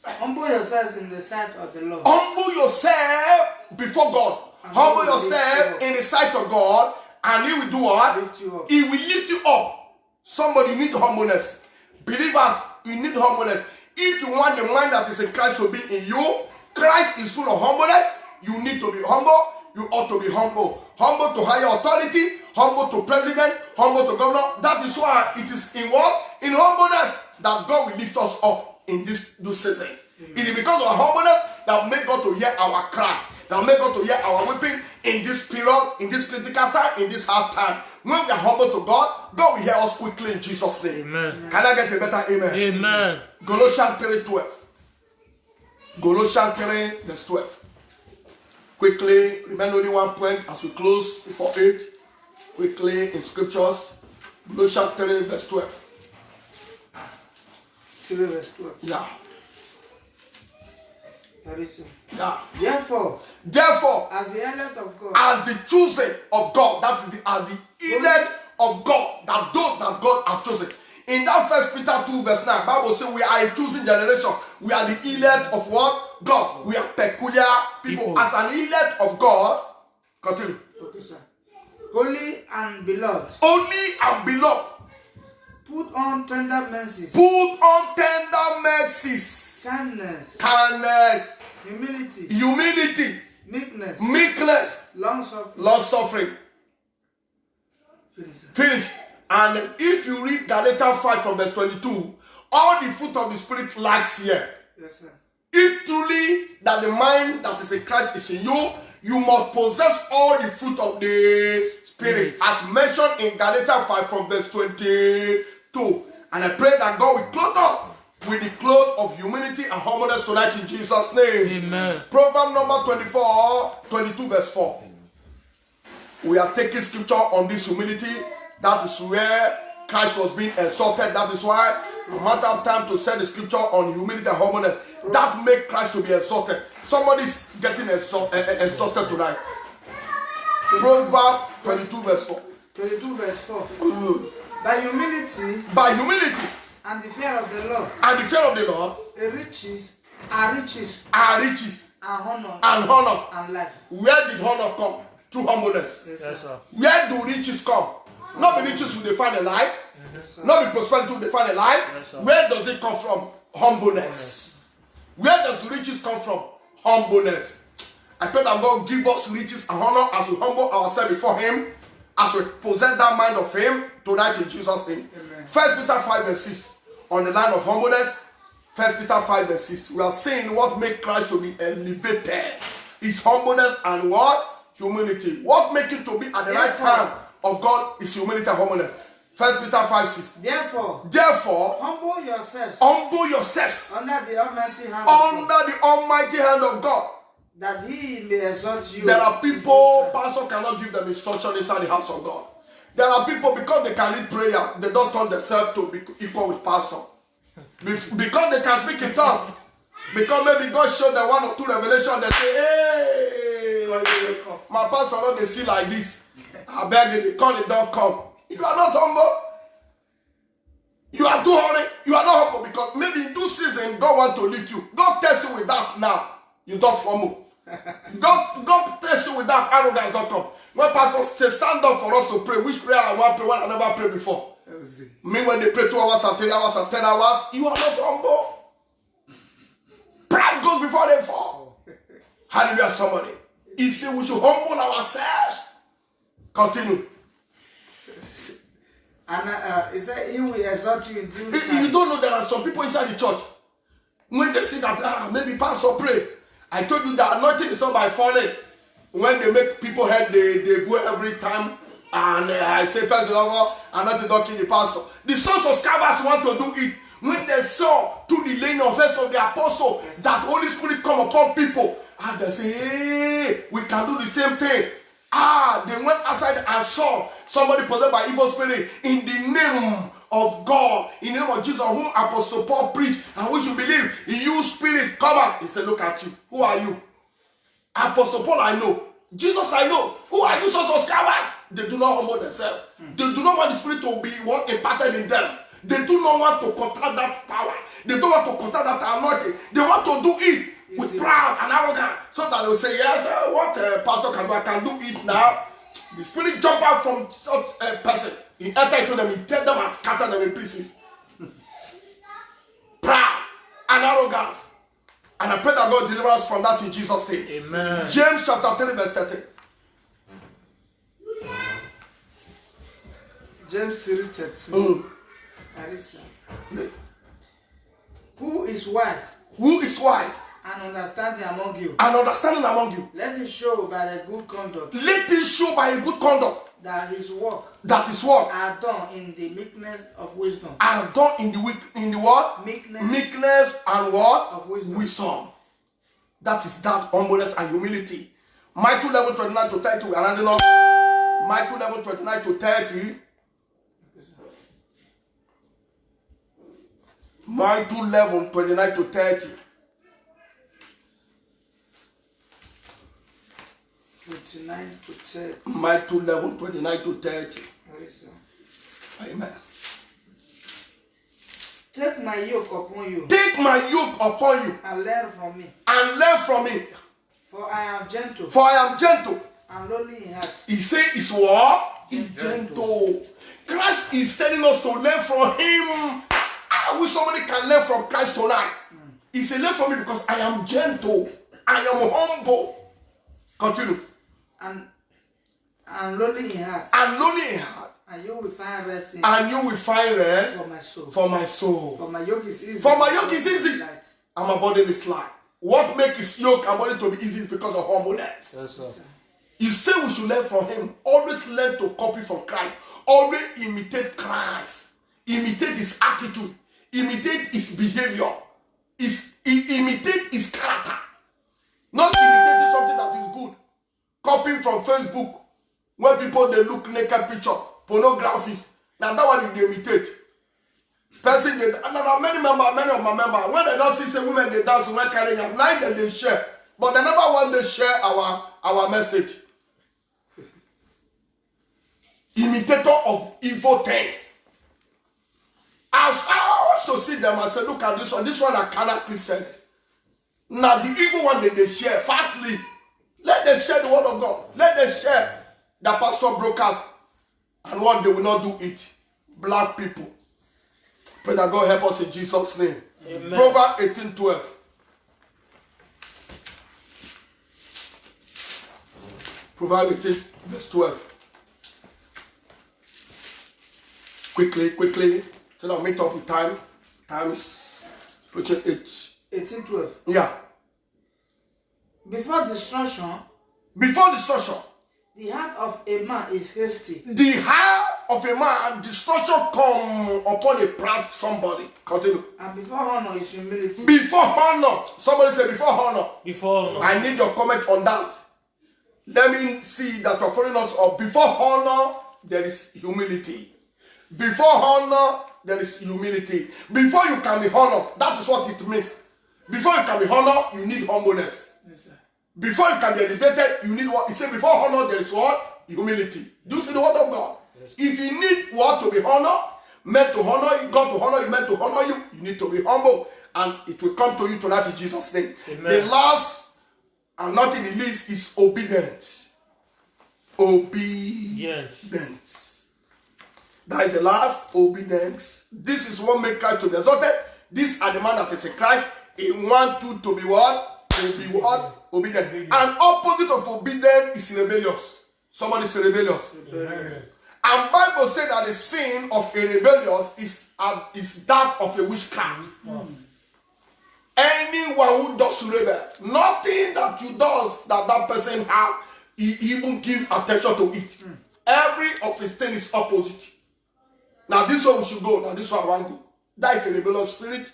Humble yourselves in the sight of the Lord. Humble yourself before God. Humble yourself in the sight of God, and He will do what? Lift you up. He will lift you up. Somebody need humbleness. Believers, you need humbleness. If you want the mind that is in Christ to be in you, Christ is full of humbleness. You need to be humble. You ought to be humble. Humble to higher authority. Humble to president. Humble to governor. That is why it is in what? In humbleness that God will lift us up in this season. It is because of our humbleness that make God to hear our cry. That make God to hear our weeping in this period, in this critical time, in this hard time. When we are humble to God, God will hear us quickly in Jesus' name. Amen. Can I get a better amen? Amen. Colossians 3:12. Colossians 3 verse 12. Quickly, remember only one point as we close before 8. Quickly in scriptures. Colossians 3 verse 12. 3 verse 12. Yeah. Yeah. Therefore, as the elect of God, as the chosen of God, that is as the elect of God, that those that God has chosen. In that 1 Peter 2 verse 9, Bible says we are a chosen generation. We are the elect of what? God. We are peculiar people. As an elect of God, continue. Okay, sir. Holy and beloved. Holy and beloved. Put on tender mercies. Put on tender mercies. Kindness. Kindness. Humility. Humility. Meekness. Meekness. Long suffering. Long suffering. Finish. And if you read Galatians 5 from verse 22, all the fruit of the Spirit lies here. Yes, sir. If truly that the mind that is in Christ is in you, you must possess all the fruit of the Spirit, as mentioned in Galatians 5 from verse 22. And I pray that God will clothe us with the cloth of humility and humbleness tonight in Jesus' name. Amen. Proverbs number 22 verse 4. We are taking scripture on this humility. That is where Christ was being exalted. That is why no matter of time to set the scripture on humility and humbleness, that make Christ to be exalted. Somebody's getting exalted tonight. Proverbs 22 verse 4. 22 verse 4. By humility. By humility. And the fear of the Lord. And the fear of the Lord. Riches. Are riches. Are riches. And honor. And honor. And life. Where did honor come? Through humbleness. Yes, sir. Where do riches come? Not be riches will define a life. Yes, not be prosperity will define a life. Yes, where does it come from? Humbleness. Where does riches come from? Humbleness. I pray that God give us riches and honor as we humble ourselves before Him, as we possess that mind of Him tonight in Jesus' name. 1 Peter 5 verse 6. On the line of humbleness, 1 Peter 5 verse 6. We are saying what makes Christ to be elevated is humbleness and what? Humility. What makes you to be at the right hand of God is humility and humbleness. 1 Peter 5 6. Therefore, humble yourselves. Humble yourselves. Under the almighty hand. Under the almighty hand of God. That He may exalt you. There are people, pastor cannot give them instruction inside the house of God. There are people, because they can lead prayer, they don't turn themselves to be equal with pastor. Because they can speak in tongues. Because maybe God showed them 1 or 2 revelations, they say, hey, my pastor not they see like this. I beg you, they call it, don't come. You are not humble. You are too hurry. You are not humble because maybe in this season, God wants to lift you. God test you with that now. You don't humble. God test you with that arrogance. Don't come. When pastors say, stand up for us to pray, which prayer I want to pray, when I never prayed before. Me when they pray 2 hours and 3 hours and 10 hours, you are not humble. Pride goes before they fall. Hallelujah, somebody. He said we should humble ourselves. Continue. And he said he will exalt you in due time. You don't know there are some people inside the church. When they see that, maybe pastor pray, I told you that anointing is not by falling. When they make people head, they go every time. And I say, person over, anointing don't kill the pastor. The sons of Scabas want to do it. When they saw to the laying of hands of the apostle that Holy Spirit come upon people, and they say, hey, we can do the same thing. They went outside and saw somebody possessed by evil spirit in the name of God, in the name of Jesus, whom Apostle Paul preached, and we should believe. You spirit, come out. He said, look at you. Who are you? Apostle Paul, I know. Jesus, I know. Who are you, sons of Scabas? They do not humble themselves. They do not want the spirit to be what imparted in them. They do not want to contact that power. They don't want to contact that anointing. They want to do it with pride and arrogance. So that they will say, yes, what pastor can do, I can do it now. The spirit jump out from such a person. He enter into them, he take them and scatter them in pieces. Pride and arrogance. And I pray that God deliver us from that in Jesus' name. Amen. James chapter 3 verse 13. James 3:13. Who is wise? Who is wise? And understanding among you. And understanding among you. Let it show by the good conduct. Let it show by a good conduct. That his work. That his work. Are done in the meekness of wisdom. Are done in the what? Meekness and what? Of wisdom. Wisdom. That is that humbleness and humility. Micah 11:29 to 30. We are rounding up. Micah 11:29 to 30. Micah 11:29 to 30. 29 to 30. Micah 11:29 to 30. Amen. Take my yoke upon you. Take my yoke upon you. And learn from me. And learn from me. For I am gentle. For I am gentle. And lowly in heart. He said, "Is what? Is gentle." Christ is telling us to learn from him. I wish somebody can learn from Christ tonight. He said, learn from me because I am gentle. I am humble. Continue. And lowly in heart. And lowly in heart. And you will find rest in And you will find rest for my soul. For my soul. For my yoke is easy. For my yoke is easy. And my burden is light. What makes his yoke and burden to be easy is because of humbleness. Yes, sir. You say we should learn from him. Always learn to copy from Christ. Always imitate Christ. Imitate his attitude. Imitate his behavior. Imitate his character. Not imitating something that is good. Copying from Facebook. When people they look naked picture. Pornographies. Now that one they imitate. Person they, and there are many of my members. When they don't see say women they dance when carrying them, now they share. But they never want to share our message. Imitator of evil things. I also see them and say, look at this one. This one are carnal Christian. Now the evil one they share fastly. Let them share the word of God. Let them share the pastor brokers and what they will not do it. Black people. Pray that God help us in Jesus' name. Amen. Proverbs 18:12. Proverbs 18 verse 12. Quickly. So now meet up with time. Time is approaching 18:12. Yeah. Before destruction, the heart of a man is hasty. The heart of a man, destruction come upon a proud somebody. Continue. And before honor is humility. Before honor. Somebody say before honor. Before honor. I need your comment on that. Let me see that you're following us up. Before honor, there is humility. Before honor, there is humility. Before you can be honored, that is what it means. Before you can be honored, you need humbleness. Yes, sir. Before you can be elevated, you need what? He said before honor, there is what? Humility. Do you see the word of God? Yes. If you need what to be honored, meant to honor you, God to honor you, meant to honor you, you need to be humble. And it will come to you tonight in Jesus' name. Amen. The last and not in the least is obedience. Obedience. That is the last, obedience. This is what makes Christ to be exalted. These are the man that is in Christ. He wants you to be what? To be what? Obedient. An opposite of obedient is rebellious. Somebody say rebellious. Rebellious. And Bible says that the sin of a rebellious is that of a witchcraft. anyone who does rebel, nothing that you does that person have, he even give attention to it. Every of his thing is opposite. Now this one we should go. Now this one I want to go. That is a rebellious spirit.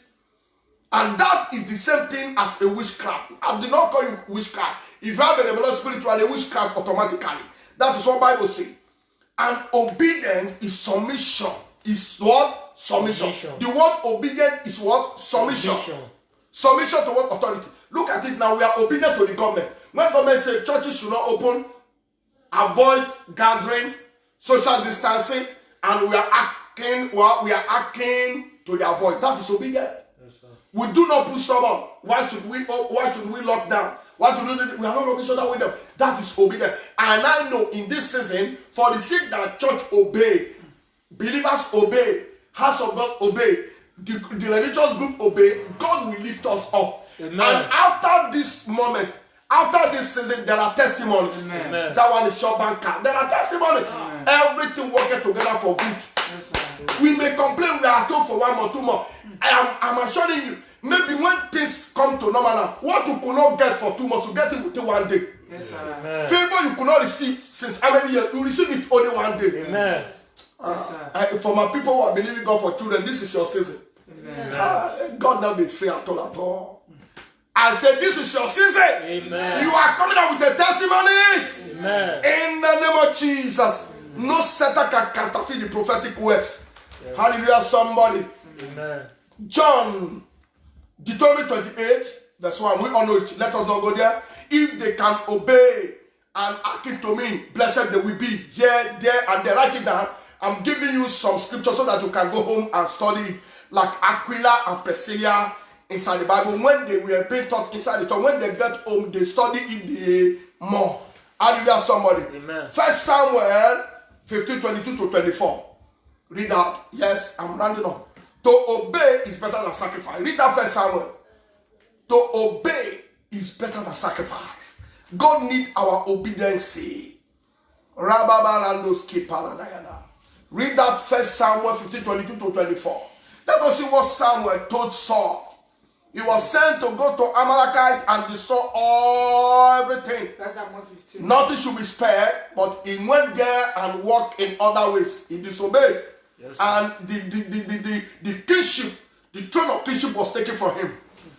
And that is the same thing as a witchcraft. I did not call you witchcraft. If you have a rebellious spirit, you are a witchcraft automatically. That is what the Bible says. And obedience is submission. Is what? Submission. The word obedient is what? Submission. Submission to what? Authority. Look at it now. We are obedient to the government. When government says churches should not open, avoid gathering, social distancing, and we are acting to their voice. That is obedient. Yes, we do not push someone. Why should we lock down? Why should we are not rubbish other with them? That is obedient. And I know in this season, for the sake that church obey, believers obey, house of God obey, the religious group obey, God will lift us up. Amen. And after this moment, after this season, there are testimonies. Amen. That one is short banker. There are testimonies. Amen. Everything working together for good. Yes, we may complain we are at home for 1 month, 2 months. I'm assuring you, maybe when things come to normal now, what you could not get for 2 months, you get it within 1 day. Yes, sir. Favor you could not receive since how many years? You receive it only 1 day. Amen. For my people who are believing God for children, this is your season. God not be free at all. I said, this is your season. Amen. You are coming out with the testimonies. Amen. In the name of Jesus. Amen. No Satan can counterfeit the prophetic words. Yes. Hallelujah, somebody. Amen. John, Deuteronomy 28, verse 1. We all know it. Let us not go there. If they can obey and hearken to me, blessed they will be. Here, there, and there. Write it down. I'm giving you some scripture so that you can go home and study, like Aquila and Priscilla inside the Bible. When they were being taught inside the church, when they get home, they study it more. Hallelujah, somebody. Amen. 1 Samuel 15:22-24. Read that. Yes, I'm rounding up. To obey is better than sacrifice. Read that 1 Samuel. To obey is better than sacrifice. God needs our obedience. Read that 1 Samuel 15:22-24. Let us see what Samuel told Saul. He was sent to go to Amalekite and destroy everything. That's Samuel 15. Nothing should be spared, but he went there and walked in other ways. He disobeyed. Yes, and the kingship, the throne of kingship was taken from him.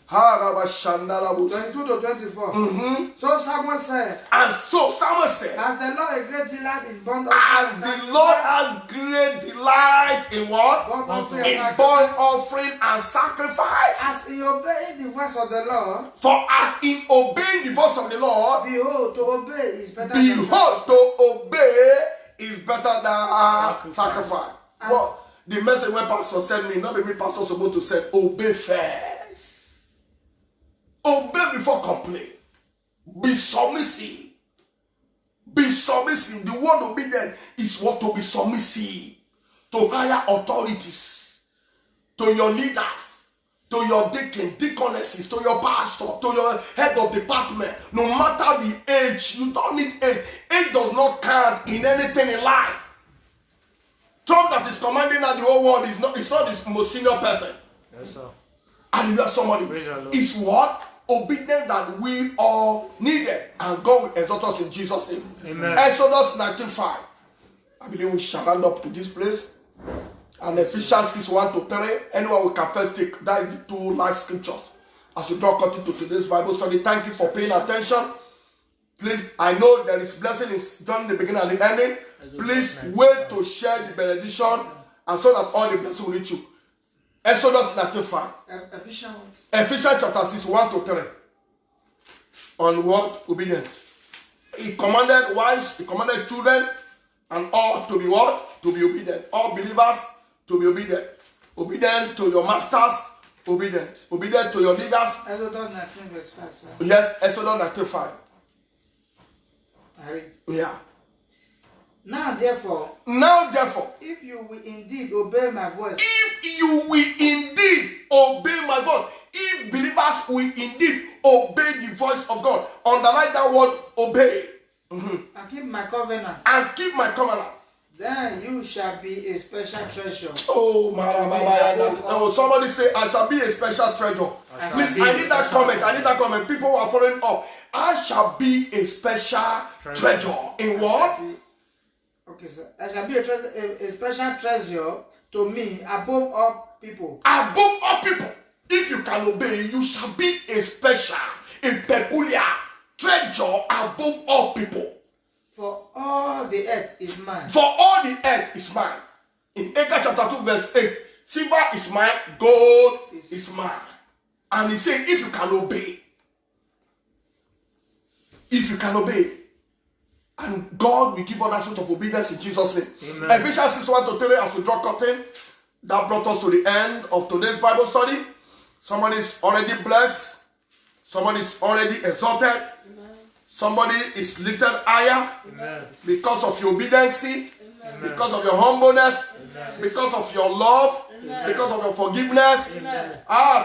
22-24. So Samuel said, and so Samuel said, as the Lord has great delight in burnt offering, as the Lord has great delight in what? In burnt offering and sacrifice. As in obeying the voice of the Lord. For as in obeying the voice of the Lord, behold, to obey is better than sacrifice. Well, the message when pastor sent me, not maybe pastor supposed to say, obey first. Obey before complain. Be submissive. Be submissive. The word obedient is what to be submissive to higher authorities, to your leaders, to your deacon, deaconesses, to your pastor, to your head of department. No matter the age, you don't need age. Age does not count in anything in life. Trump that is commanding at the whole world is not the most senior person. Yes, sir. Hallelujah, somebody. It's what? Obedience that we all needed. And God will exalt us in Jesus' name. Amen. Exodus 19:5. I believe we shall round up to this place. And Ephesians 6:1-3. Anyone we can first take. That is the 2 last scriptures. As we draw cut into today's Bible study, thank you for paying attention. Please, I know there is blessing is done in the beginning and the ending. Please wait to share the benediction and so that all the blessing will reach you. Exodus 19:5. Ephesians chapter 6:1-3. On what? Obedience. He commanded wives, he commanded children, and all to be what? To be obedient. All believers to be obedient. Obedient to your masters, obedient. Obedient to your leaders. Exodus 19:5, sir. Yes, Exodus 19:5. Yeah. Now therefore, if you will indeed obey my voice, if believers will indeed obey the voice of God, underline that word obey. And keep my covenant. then you shall be a special treasure. Oh, no, somebody say, I shall be a special treasure. Please, I need that comment. I need that comment. People are following up. I shall be a special treasure. In what? Okay, sir. I shall be a special treasure to me above all people. Above all people. If you can obey, you shall be a special, a peculiar treasure above all people. For all the earth is mine. For all the earth is mine. In Haggai chapter 2 verse 8, silver is mine, gold is mine. And he said, if you can obey, and God will give us that sort of obedience in Jesus' name. Amen. Ephesians 6:1-3, as we draw curtain, that brought us to the end of today's Bible study. Somebody is already blessed. Somebody is already exalted. Amen. Somebody is lifted higher. Amen. Because of your obedience, because of your humbleness, Amen. Because of your love, Amen. Because of your forgiveness. Amen.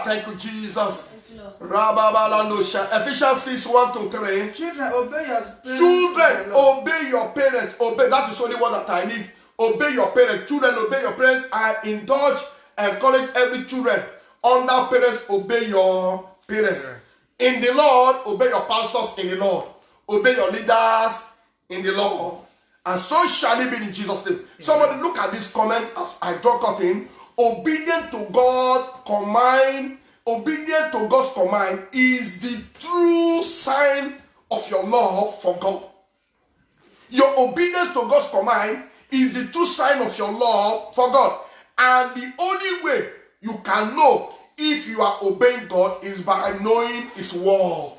Thank you, Jesus. Ephesians 6:1-3. Children, obey your parents. Children, obey your parents. Obey. That is only one that I need. Obey your parents. Children, obey your parents. I encourage every children under parents, obey your parents. In the Lord, obey your pastors in the Lord. Obey your leaders in the Lord. And so shall it be in Jesus' name. Somebody look at this comment as I draw curtain. Obedient to God command. Obedient to God's command is the true sign of your love for God. Your obedience to God's command is the true sign of your love for God. And the only way you can know if you are obeying God is by knowing His word.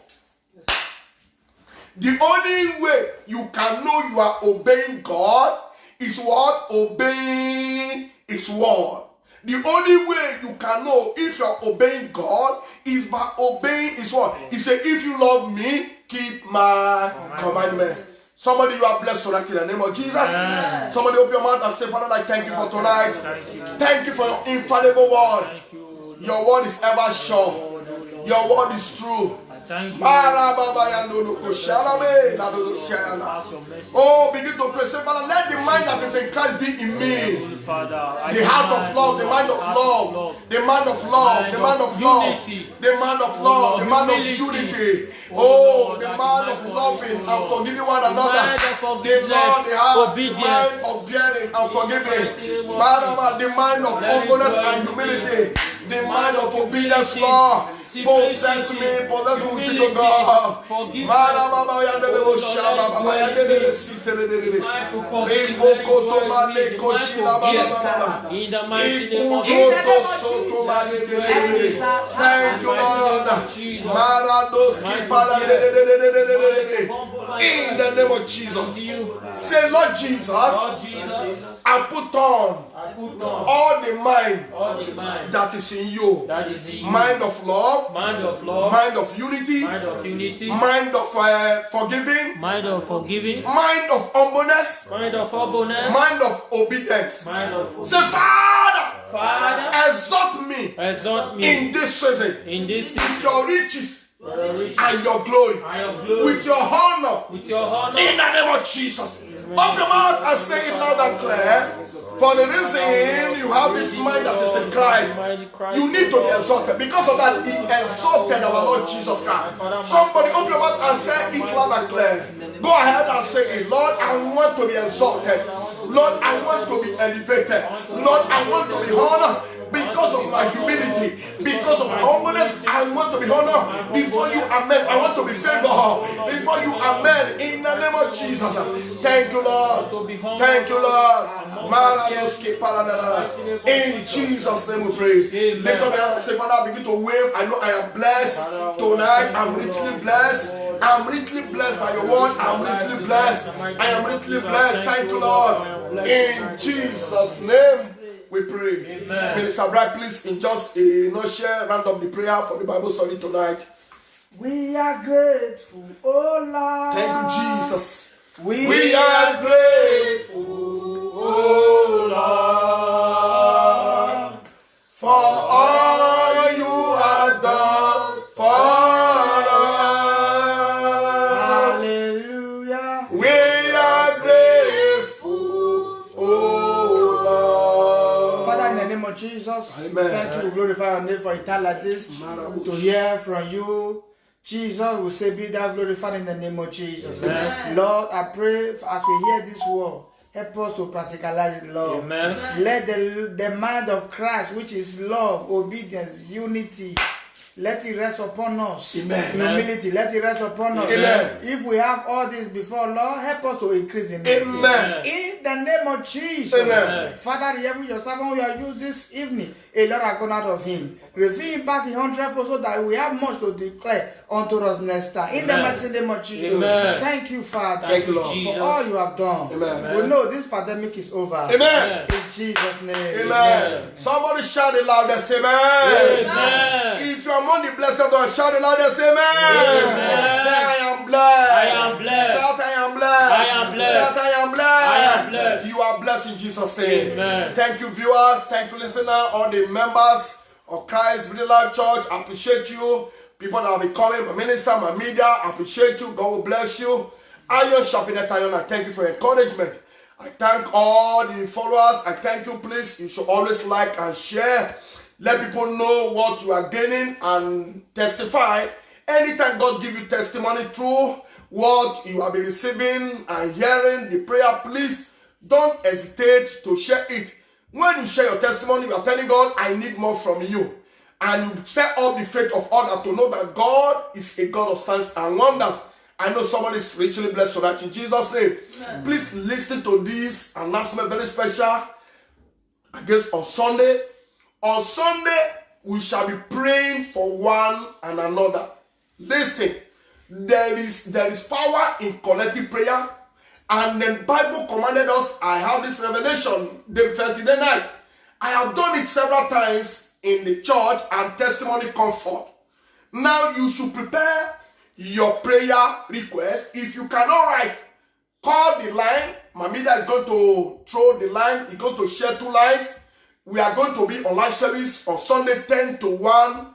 The only way you can know you are obeying God is what? Obeying His word. The only way you can know if you are obeying God is by obeying His word. He said, if you love me, keep my commandment. Somebody, you are blessed tonight in the name of Jesus. Amen. Somebody open your mouth and say, Father, I thank you for tonight. Thank you for your infallible word. Your word is ever sure. Your word is true. Thank you. Oh, begin to pray. Say, Father, let the mind that is in Christ be in me. The heart of love, the mind of love, the mind of love, the mind of love, the mind of love, the mind of unity. Oh, the mind of loving and forgiving one another. The mind of bearing and forgiving. The mind of humbleness and humility. The mind of obedience, Lord. Possess me with you, God. In the mighty name of Jesus. Thank you, Lord. In the name of Jesus. Say, Lord Jesus, I put on all the mind that is in you. Mind of love. Mind of unity, mind of forgiving, mind of humbleness, mind of obedience. Say, Father, exalt me in this season, with your riches and your glory, with your honor, in the name of Jesus. Open your mouth and say it loud and clear. For the reason you have this mind that is in Christ, you need to be exalted. Because of that, He exalted our Lord Jesus Christ. Somebody open your mouth and say it loud and clear. Go ahead and say it. Lord, I want to be exalted. Lord, I want to be elevated. Lord, I want to be honored. Because of my humility, because of my humbleness, I want to be honored before you, amen. I want to be favored before you, amen. In the name of Jesus. Thank you, Lord. Thank you, Lord. In Jesus' name we pray. Lift up your hands and say, Father, I begin to wave. I know I am blessed tonight. I'm richly blessed. I'm richly blessed by your word. I'm richly blessed. I am richly blessed. Thank you, Lord. In Jesus' name we pray. Amen. Minister Bright, please, in just a nutshell, round up the prayer for the Bible study tonight. We are grateful, oh Lord. Thank you, Jesus. We are grateful, oh Lord, for all you have done for us. Hallelujah. We are grateful, oh of Jesus. Amen. Thank you. We glorify your name for a time like this. To hear from you. Jesus will say, be thou glorified in the name of Jesus. Amen. Lord, I pray as we hear this word, help us to practicalize it, Lord. Amen. Let the mind of Christ, which is love, obedience, unity, let it rest upon us. Amen. Humility, let it rest upon us. Amen. If we have all this before, Lord, help us to increase in it. Amen. In the name of Jesus. Amen. Father, even your servant we are used this evening, a lot are gone out of him. Reveal him back 100-fold so that we have much to declare unto us next time. In the mighty name of Jesus. Amen. Thank you, Father. Thank you, Lord. For all you have done. Amen. We know this pandemic is over. Amen. In Jesus' name. Amen. Somebody shout it louder, say amen. Amen. If you are among the blessed of God, shout it louder, say amen. Amen. Say I am blessed. I am blessed. Shout I am blessed. I am blessed. Shout I am blessed. I am blessed. You are blessed in Jesus' name. Amen. Thank you, viewers. Thank you, listener. All the members of Christ Redeemed Life Church, I appreciate you. People that have been coming, my minister, my media, I appreciate you. God will bless you. Iron sharpeneth iron. I thank you for your encouragement. I thank all the followers. I thank you. Please, you should always like and share. Let people know what you are gaining and testify. Anytime God give you testimony through what you have been receiving and hearing, the prayer, please don't hesitate to share it. When you share your testimony, you are telling God, I need more from you. And you set up the faith of others to know that God is a God of signs and wonders. I know somebody is richly blessed tonight in Jesus' name. Amen. Please listen to this announcement, very special. I guess on Sunday. On Sunday, we shall be praying for one and another. Listen, there is power in collective prayer. And the Bible commanded us, I have this revelation the Thursday night. I have done it several times in the church and testimony comfort. Now you should prepare your prayer request. If you cannot write, call the line. Mamida is going to throw the line. He's going to share 2 lines. We are going to be on live service on Sunday 10 to 1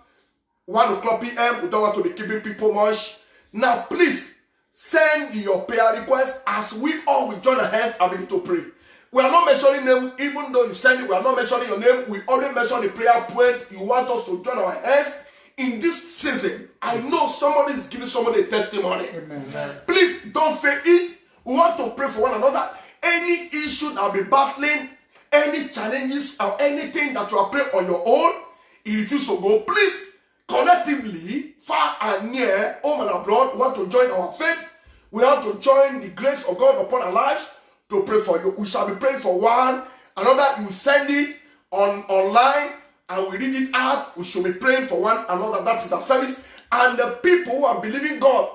o'clock p.m. We don't want to be keeping people much. Now please send your prayer request as we all will join our hands and begin to pray. We are not mentioning them, even though you send it, we are not mentioning your name. We only mention the prayer point you want us to join our hands. In this season, I know somebody is giving somebody a testimony. Amen. Please don't fail it. We want to pray for one another. Any issue that will be battling, any challenges or anything that you are praying on your own, you refuse to go, please, collectively, far and near, home and abroad, we want to join our faith. We want to join the grace of God upon our lives to pray for you. We shall be praying for one another. You send it online and we read it out. We should be praying for one another. That is our service. And the people who are believing God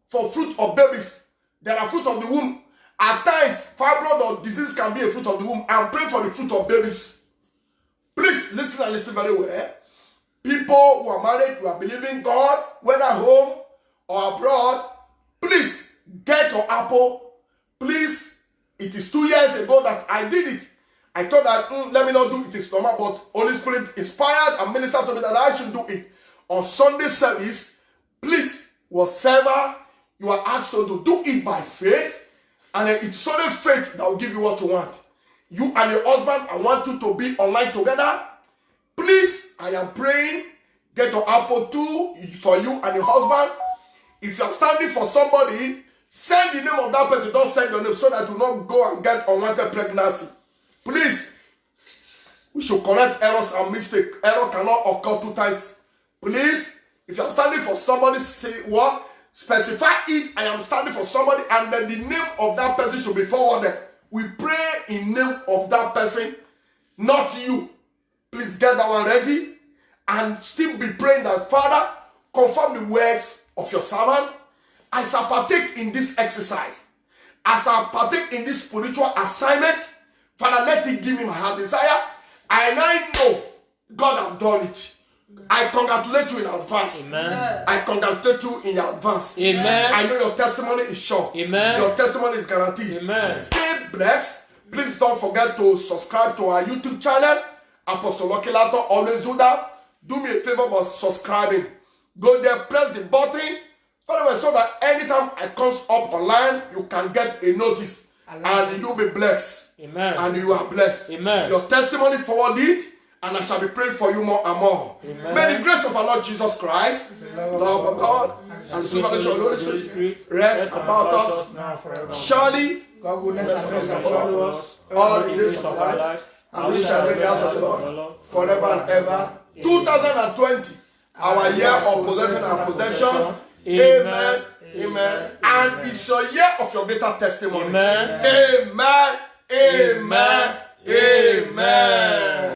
for fruit of babies, there are fruit of the womb. At times, fibroid or disease can be a fruit of the womb. I'm praying for the fruit of babies. Please listen and listen very well. People who are married, who are believing God, whether home or abroad, please get your apple. Please, it is 2 years ago that I did it. I thought that, let me not do it this summer, but Holy Spirit inspired and ministered to me that I should do it. On Sunday service, please, whatever you are asked to do it by faith, and it's only faith that will give you what you want. You and your husband, I want you to be online together. Please, I am praying, get your apple too for you and your husband. If you are standing for somebody, send the name of that person. Don't send your name so that you not go and get unwanted pregnancy. Please, we should correct errors and mistakes. Error cannot occur 2 times. Please, if you are standing for somebody, say what? Specify it. I am standing for somebody, and then the name of that person should be forwarded. We pray in name of that person, not you. Please get that one ready and still be praying that, Father, confirm the words of your servant. As I partake in this exercise, as I partake in this spiritual assignment, Father, let it give me my heart desire. And I know God has done it. I congratulate you in advance. Amen. I congratulate you in advance. Amen. I know your testimony is sure. Amen. Your testimony is guaranteed. Amen. Stay blessed. Please don't forget to subscribe to our YouTube channel, Apostle Lucky Lato. Always do that. Do me a favor by subscribing. Go there, press the button, follow so that anytime I comes up online, you can get a notice. And you'll be blessed. Amen. And you are blessed. Amen. Your testimony forward it, And I shall be praying for you more and more. Amen. May the grace of our Lord Jesus Christ, the love of God, and the supervision of the Holy Spirit rest about us now forever. Surely, God will follow us all the days of our life, and we shall be in the house of the Lord forever and ever. 2020, our year of possessing our possessions. Amen. Amen. And it's a year of your greater testimony. Amen. Amen. Amen. Amen.